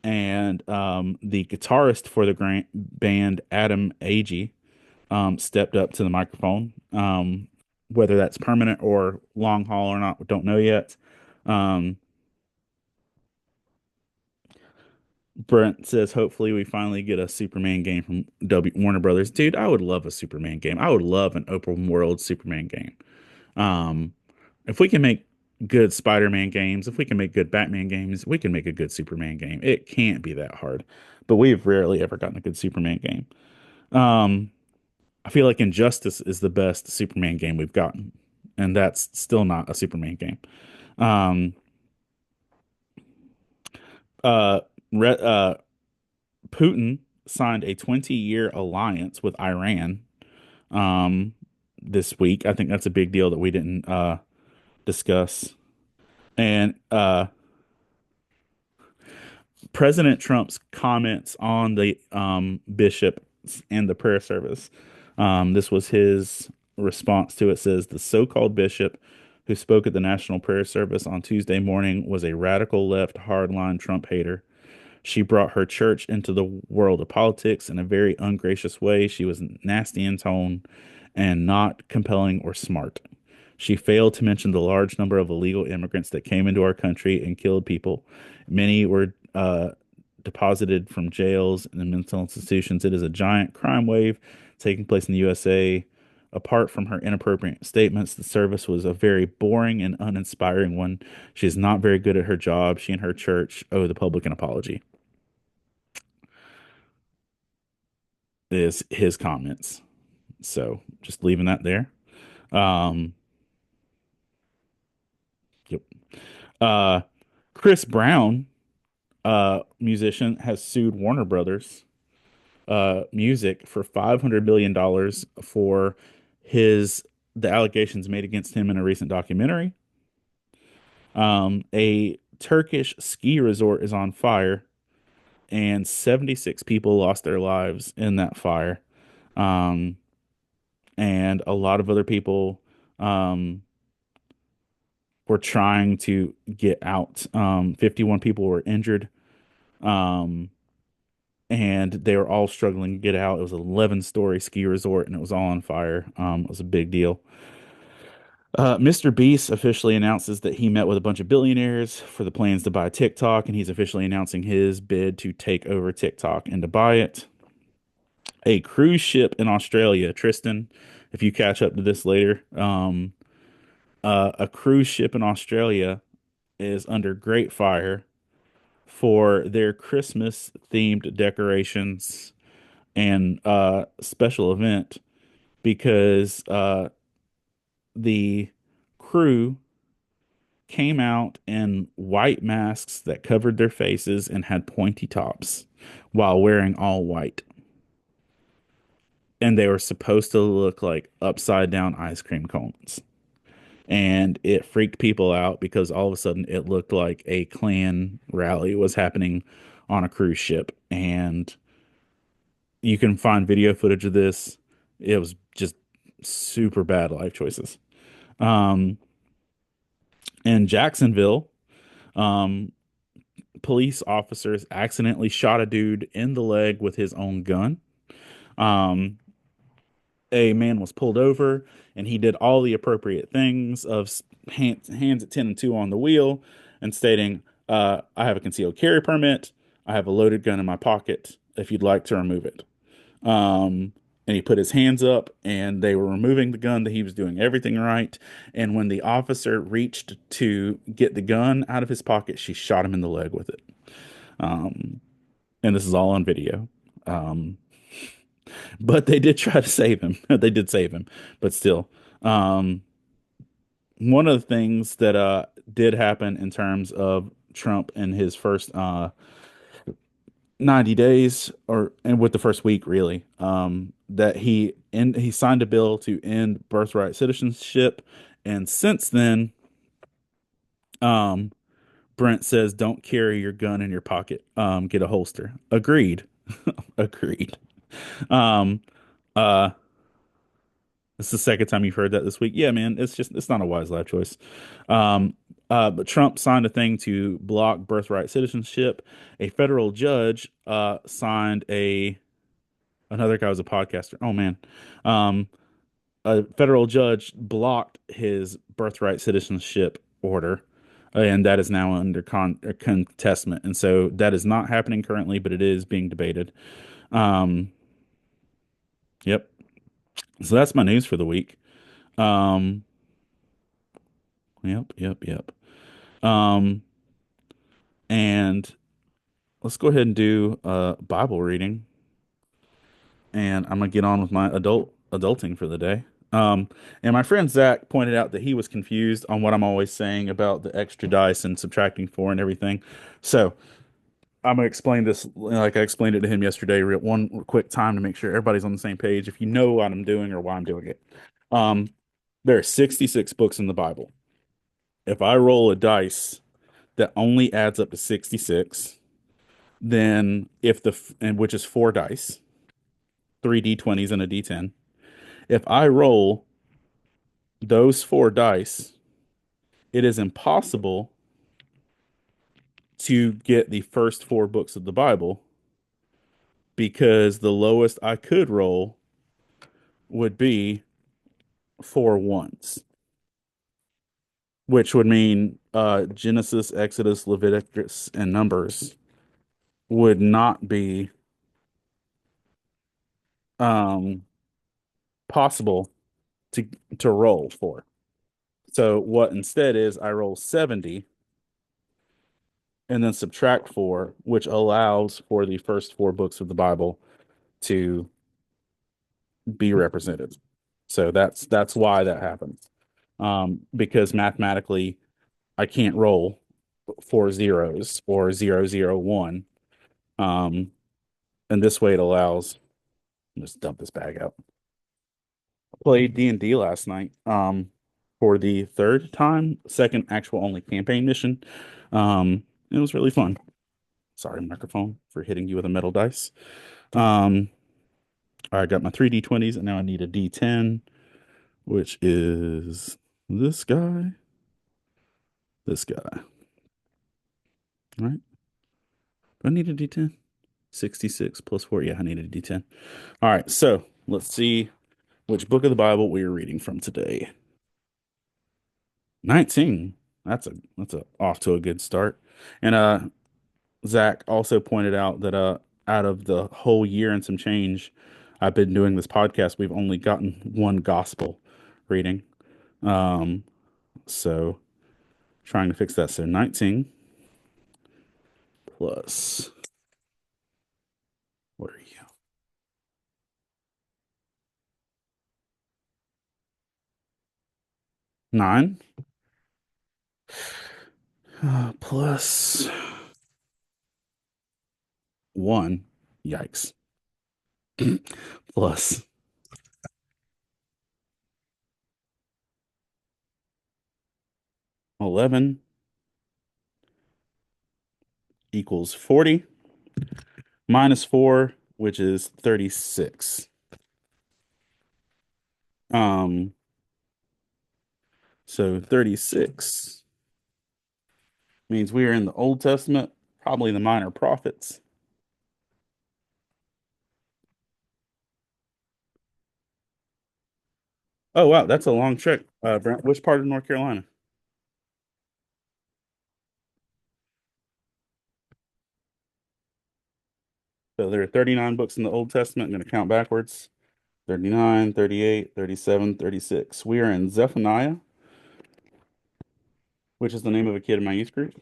And the guitarist for the band, Adam Agee, stepped up to the microphone. Whether that's permanent or long haul or not, don't know yet. Um, Brent says, hopefully we finally get a Superman game from Warner Brothers. Dude, I would love a Superman game. I would love an open world Superman game. Um, if we can make good Spider-Man games, if we can make good Batman games, we can make a good Superman game. It can't be that hard. But we've rarely ever gotten a good Superman game. Um, I feel like Injustice is the best Superman game we've gotten, and that's still not a Superman game. Um, uh, Re Putin signed a 20-year alliance with Iran um, this week. I think that's a big deal that we didn't discuss. And President Trump's comments on the bishop and the prayer service. This was his response to it. Says the so-called bishop who spoke at the National Prayer Service on Tuesday morning was a radical left hardline Trump hater. She brought her church into the world of politics in a very ungracious way. She was nasty in tone and not compelling or smart. She failed to mention the large number of illegal immigrants that came into our country and killed people. Many were deposited from jails and mental institutions. It is a giant crime wave taking place in the USA. Apart from her inappropriate statements, the service was a very boring and uninspiring one. She is not very good at her job. She and her church owe the public an apology. Is his comments. So just leaving that there. Um, yep. Uh, Chris Brown, musician, has sued Warner Brothers Music for $500 million for his the allegations made against him in a recent documentary. A Turkish ski resort is on fire, and 76 people lost their lives in that fire. Um, and a lot of other people um, were trying to get out. 51 people were injured, um, and they were all struggling to get out. It was an 11-story ski resort, and it was all on fire. It was a big deal. Mr. Beast officially announces that he met with a bunch of billionaires for the plans to buy TikTok, and he's officially announcing his bid to take over TikTok and to buy it. A cruise ship in Australia, Tristan, if you catch up to this later, a cruise ship in Australia is under great fire for their Christmas themed decorations and special event because the crew came out in white masks that covered their faces and had pointy tops while wearing all white. And they were supposed to look like upside down ice cream cones. And it freaked people out because all of a sudden it looked like a Klan rally was happening on a cruise ship. And you can find video footage of this. It was just super bad life choices. Um, in Jacksonville, um, police officers accidentally shot a dude in the leg with his own gun. Um, a man was pulled over and he did all the appropriate things of hands at 10 and 2 on the wheel and stating, I have a concealed carry permit. I have a loaded gun in my pocket if you'd like to remove it. And he put his hands up and they were removing the gun that he was doing everything right. And when the officer reached to get the gun out of his pocket, she shot him in the leg with it. Um, and this is all on video. Um, but they did try to save him. They did save him, but still. Um, one of the things that did happen in terms of Trump in his first 90 days or and with the first week really that he signed a bill to end birthright citizenship, and since then um Brent says don't carry your gun in your pocket, get a holster. Agreed. Agreed. um uh it's the second time you've heard that this week. Yeah, man, it's not a wise life choice. But Trump signed a thing to block birthright citizenship. A federal judge signed a another guy was a podcaster. Oh man. Um, a federal judge blocked his birthright citizenship order and that is now under contestment. And so that is not happening currently, but it is being debated. Um, yep. So that's my news for the week. Um, yep, yep, yep. Um, and let's go ahead and do Bible reading, and I'm gonna get on with my adulting for the day. Um, and my friend Zach pointed out that he was confused on what I'm always saying about the extra dice and subtracting four and everything. So I'm gonna explain this like I explained it to him yesterday, one quick time to make sure everybody's on the same page. If you know what I'm doing or why I'm doing it, um, there are 66 books in the Bible. If I roll a dice that only adds up to 66, then if the and which is four dice, three d20s and a d10. If I roll those four dice, it is impossible to get the first four books of the Bible because the lowest I could roll would be four ones, which would mean Genesis, Exodus, Leviticus, and Numbers would not be um, possible to roll for. So what instead is I roll 70 and then subtract four, which allows for the first four books of the Bible to be represented. So that's why that happens. Because mathematically I can't roll four zeros or 001. Um, and this way it allows just dump this bag out. I played D&D last night for the third time, second actual only campaign mission. It was really fun. Sorry, microphone, for hitting you with a metal dice. Um, I got my three D20s and now I need a D10, which is this guy, this guy. All right. Do I need a D10? 66 plus 4. Yeah, I need a D10. All right, so let's see which book of the Bible we are reading from today. 19. That's a off to a good start. And Zach also pointed out that out of the whole year and some change I've been doing this podcast, we've only gotten one gospel reading. Um, so trying to fix that. So 19 plus what are you? 9 plus 1. Yikes. Plus 11 equals 40 minus 4, which is 36. Um, so 36 means we are in the Old Testament, probably the minor prophets. Oh, wow, that's a long trek. Brent, which part of North Carolina? So there are 39 books in the Old Testament. I'm going to count backwards. 39, 38, 37, 36. We are in Zephaniah, which is the name of a kid in my youth group.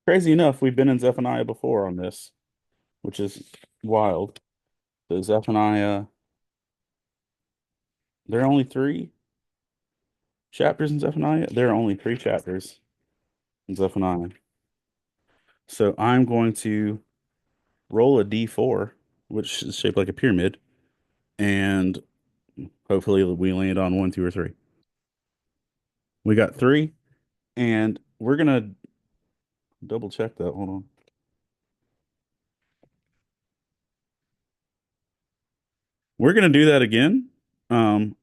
Crazy enough, we've been in Zephaniah before on this, which is wild. So Zephaniah, there are only three chapters in Zephaniah. There are only three chapters in Zephaniah. So I'm going to roll a D4, which is shaped like a pyramid, and hopefully we land on one, two, or three. We got three, and we're gonna double check that. Hold on. We're gonna do that again. Um,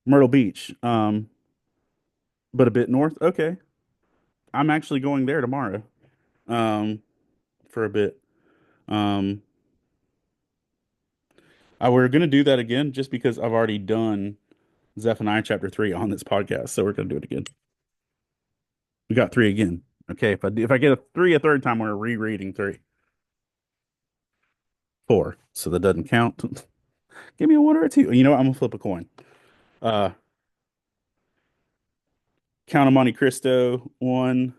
Myrtle Beach, but a bit north. Okay, I'm actually going there tomorrow, um, for a bit. Um, We're gonna do that again just because I've already done Zephaniah chapter 3 on this podcast, so we're gonna do it again. We got three again. Okay, if I get a three a third time, we're rereading three. Four. So that doesn't count. Give me a one or a two. You know what? I'm gonna flip a coin. Uh Count of Monte Cristo, one,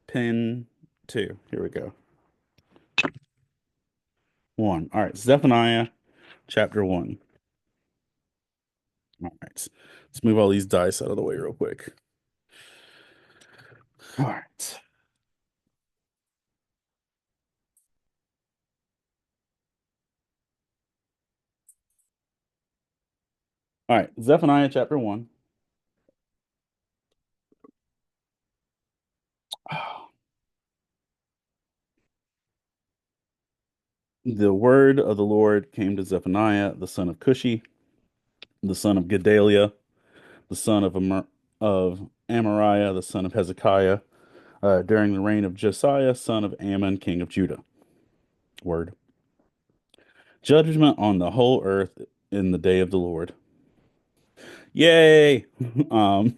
pin two. Here we go. One. All right, Zephaniah chapter one. All right. Let's move all these dice out of the way real quick. All right. All right. Zephaniah chapter one. The word of the Lord came to Zephaniah, the son of Cushi, the son of Gedaliah, the son of Amariah, the son of Hezekiah, during the reign of Josiah, son of Ammon, king of Judah. Word. Judgment on the whole earth in the day of the Lord. Yay! Um,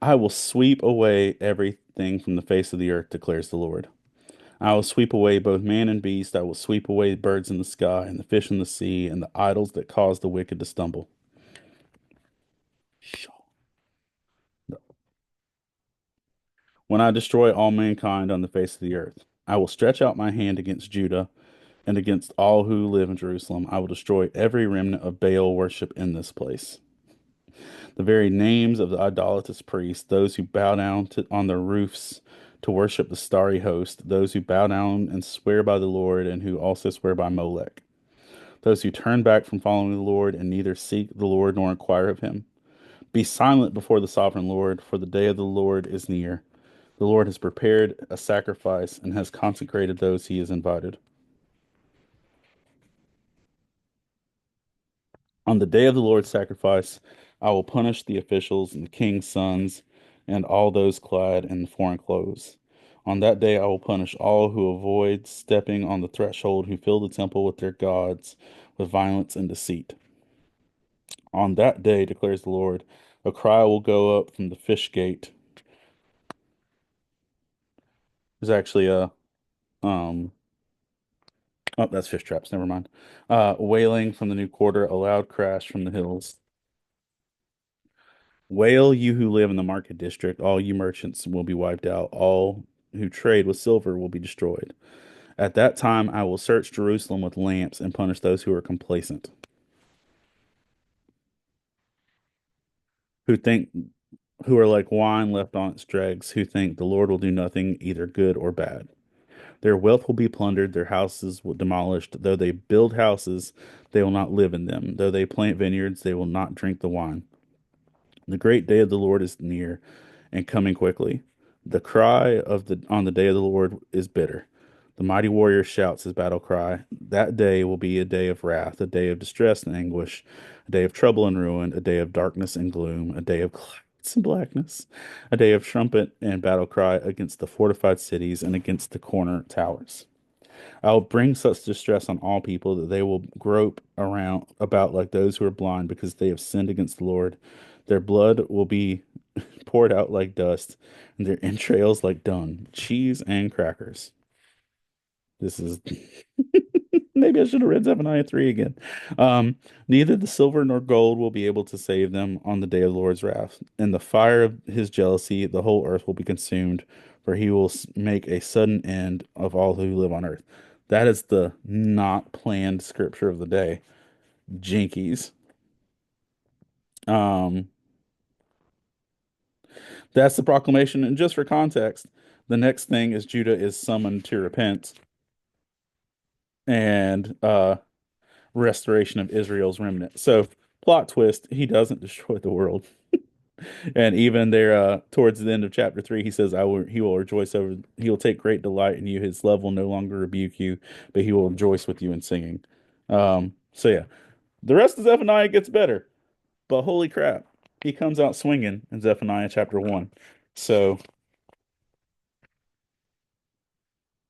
I will sweep away everything from the face of the earth, declares the Lord. I will sweep away both man and beast. I will sweep away birds in the sky and the fish in the sea and the idols that cause the wicked to stumble. When I destroy all mankind on the face of the earth, I will stretch out my hand against Judah and against all who live in Jerusalem. I will destroy every remnant of Baal worship in this place. The very names of the idolatrous priests, those who bow down on their roofs to worship the starry host, those who bow down and swear by the Lord and who also swear by Molech, those who turn back from following the Lord and neither seek the Lord nor inquire of him. Be silent before the sovereign Lord, for the day of the Lord is near. The Lord has prepared a sacrifice and has consecrated those he has invited. On the day of the Lord's sacrifice, I will punish the officials and the king's sons and all those clad in foreign clothes. On that day, I will punish all who avoid stepping on the threshold, who fill the temple with their gods with violence and deceit. On that day, declares the Lord, a cry will go up from the fish gate. There's actually a um oh, that's fish traps, never mind. Wailing from the new quarter, a loud crash from the hills. Wail, you who live in the market district, all you merchants will be wiped out, all who trade with silver will be destroyed. At that time I will search Jerusalem with lamps and punish those who are complacent, who think who are like wine left on its dregs, who think the Lord will do nothing either good or bad. Their wealth will be plundered, their houses will demolished. Though they build houses, they will not live in them. Though they plant vineyards, they will not drink the wine. The great day of the Lord is near and coming quickly. The cry of the on the day of the Lord is bitter. The mighty warrior shouts his battle cry. That day will be a day of wrath, a day of distress and anguish, a day of trouble and ruin, a day of darkness and gloom, a day of clouds and blackness, a day of trumpet and battle cry against the fortified cities and against the corner towers. I will bring such distress on all people that they will grope around about like those who are blind because they have sinned against the Lord. Their blood will be poured out like dust, and their entrails like dung, cheese and crackers. This is maybe I should have read Zephaniah 3 again. Um, Neither the silver nor gold will be able to save them on the day of the Lord's wrath. In the fire of his jealousy, the whole earth will be consumed, for he will make a sudden end of all who live on earth. That is the not planned scripture of the day. Jinkies. Um, that's the proclamation. And just for context, the next thing is Judah is summoned to repent and restoration of Israel's remnant. So, plot twist, he doesn't destroy the world. And even there, towards the end of chapter 3, he says, he will rejoice over, he will take great delight in you. His love will no longer rebuke you, but he will rejoice with you in singing. So yeah, the rest of Zephaniah gets better, but holy crap, he comes out swinging in Zephaniah chapter 1. So,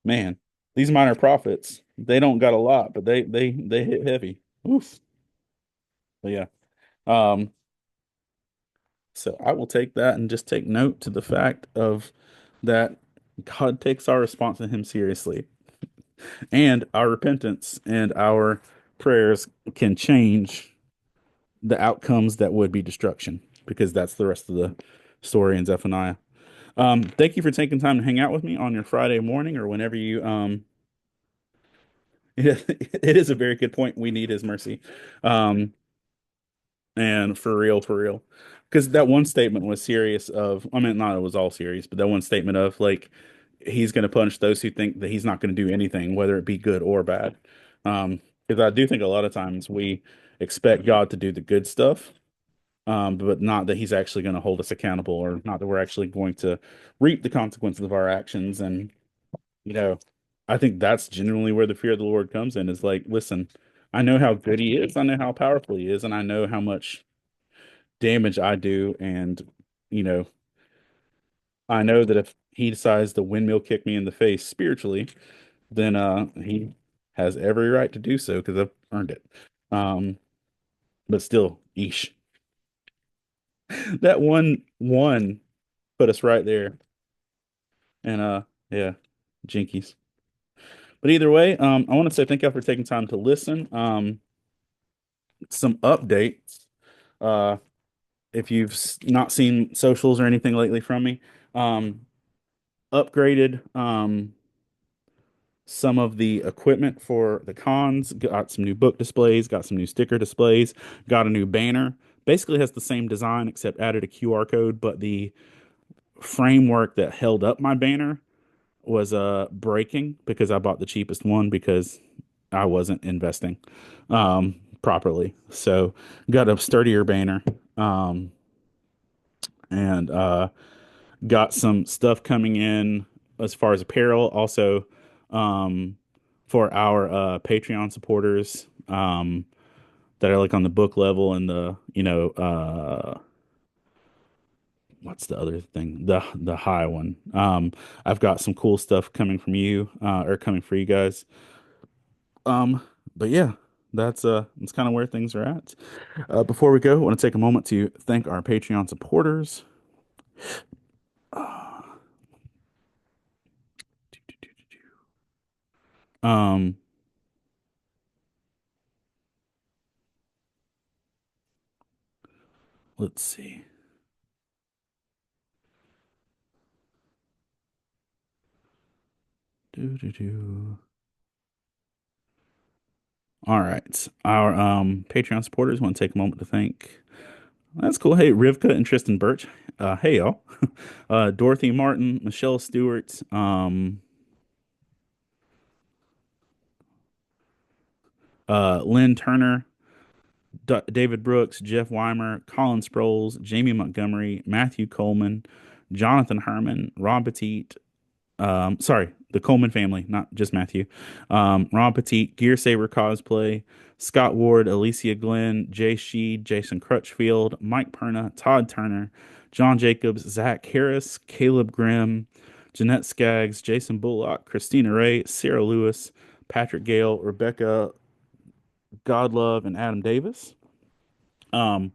man, these minor prophets, they don't got a lot, but they hit heavy. Oof. But yeah. Um, so I will take that and just take note to the fact of that God takes our response to him seriously. And our repentance and our prayers can change the outcomes that would be destruction, because that's the rest of the story in Zephaniah. Thank you for taking time to hang out with me on your Friday morning or whenever you it is a very good point. We need his mercy. Um and for real. Because that one statement was serious of, I mean, not it was all serious, but that one statement of like he's going to punish those who think that he's not going to do anything, whether it be good or bad. Because I do think a lot of times we expect God to do the good stuff, but not that he's actually going to hold us accountable, or not that we're actually going to reap the consequences of our actions. And, you know, I think that's genuinely where the fear of the Lord comes in, is like, listen, I know how good he is, I know how powerful he is, and I know how much damage I do. And, you know, I know that if he decides to windmill kick me in the face spiritually, then he has every right to do so because I've earned it. Um, but still, yeesh. That one put us right there. And yeah, jinkies. But either way, I want to say thank y'all for taking time to listen. Some updates. Uh, if you've not seen socials or anything lately from me, um, upgraded some of the equipment for the cons, got some new book displays, got some new sticker displays, got a new banner. Basically has the same design except added a QR code, but the framework that held up my banner was breaking because I bought the cheapest one because I wasn't investing properly. So got a sturdier banner, and got some stuff coming in as far as apparel. Also, um, for our Patreon supporters that are like on the book level and the what's the other thing, the high one. I've got some cool stuff coming from you or coming for you guys. Um, but yeah, that's kind of where things are at. Before we go, I want to take a moment to thank our Patreon supporters. Um, let's see. Do do do. All right. Our Patreon supporters want to take a moment to thank. That's cool. Hey, Rivka and Tristan Birch. Hey y'all. Dorothy Martin, Michelle Stewart, Lynn Turner, David Brooks, Jeff Weimer, Colin Sproles, Jamie Montgomery, Matthew Coleman, Jonathan Herman, Rob Petit, sorry, the Coleman family, not just Matthew. Ron Petit, Gear Saber Cosplay, Scott Ward, Alicia Glenn, Jay Sheed, Jason Crutchfield, Mike Perna, Todd Turner, John Jacobs, Zach Harris, Caleb Grimm, Jeanette Skaggs, Jason Bullock, Christina Ray, Sarah Lewis, Patrick Gale, Rebecca Godlove, and Adam Davis. Um,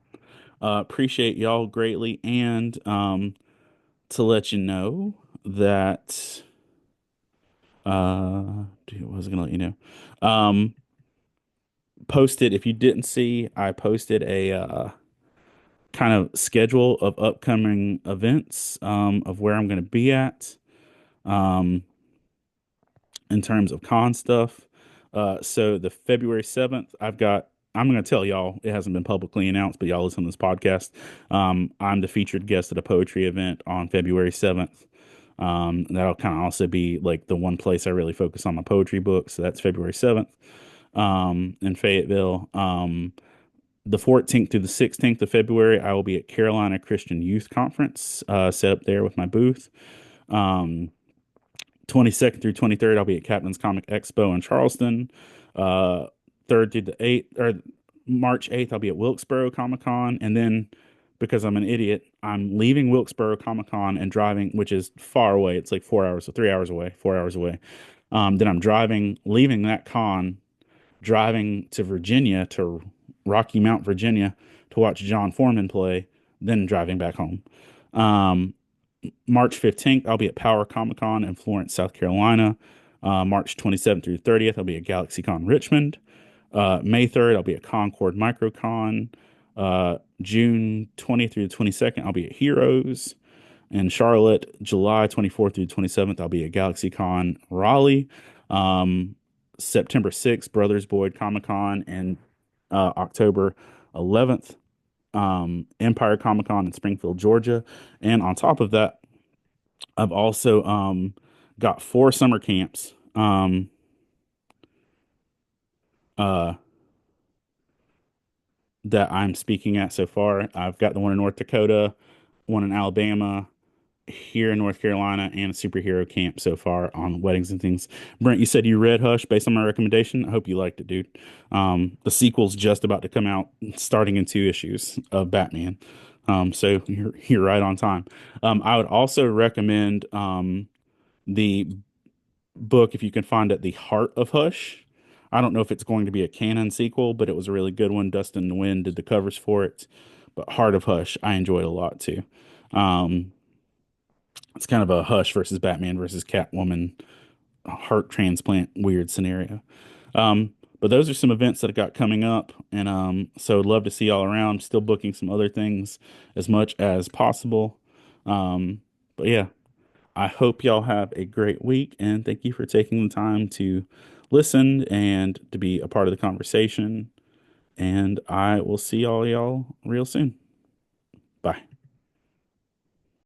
appreciate y'all greatly, and to let you know that dude, what was I gonna let you know? Um, posted, if you didn't see, I posted a kind of schedule of upcoming events of where I'm gonna be at um in terms of con stuff. So the February 7th, I'm gonna tell y'all, it hasn't been publicly announced, but y'all listen to this podcast. I'm the featured guest at a poetry event on February 7th. That'll kind of also be like the one place I really focus on my poetry book. So that's February 7th, in Fayetteville. The 14th through the 16th of February, I will be at Carolina Christian Youth Conference, set up there with my booth. Um, 22nd through 23rd, I'll be at Captain's Comic Expo in Charleston. 3rd through the 8th, or March 8th, I'll be at Wilkesboro Comic Con. And then, because I'm an idiot, I'm leaving Wilkesboro Comic Con and driving, which is far away. It's like 4 hours, so 3 hours away, 4 hours away. Then I'm driving, leaving that con, driving to Virginia, to Rocky Mount, Virginia, to watch John Foreman play, then driving back home. Um, March 15th, I'll be at Power Comic Con in Florence, South Carolina. March 27th through 30th, I'll be at GalaxyCon Richmond. May 3rd, I'll be at Concord MicroCon. June 20th through 22nd, I'll be at Heroes in Charlotte. July 24th through 27th, I'll be at GalaxyCon Raleigh. Um, September 6th, Brothers Boyd Comic Con, and October 11th, Empire Comic Con in Springfield, Georgia. And on top of that, I've also got four summer camps uh, that I'm speaking at so far. I've got the one in North Dakota, one in Alabama, here in North Carolina, and a superhero camp so far on weddings and things. Brent, you said you read Hush based on my recommendation. I hope you liked it, dude. The sequel's just about to come out, starting in two issues of Batman. So you're right on time. I would also recommend the book, if you can find it, The Heart of Hush. I don't know if it's going to be a canon sequel, but it was a really good one. Dustin Nguyen did the covers for it. But Heart of Hush, I enjoyed a lot too. Um, it's kind of a Hush versus Batman versus Catwoman heart transplant weird scenario. But those are some events that I got coming up, and so I'd love to see y'all around. Still booking some other things as much as possible. But yeah, I hope y'all have a great week, and thank you for taking the time to listen and to be a part of the conversation. And I will see y'all real soon.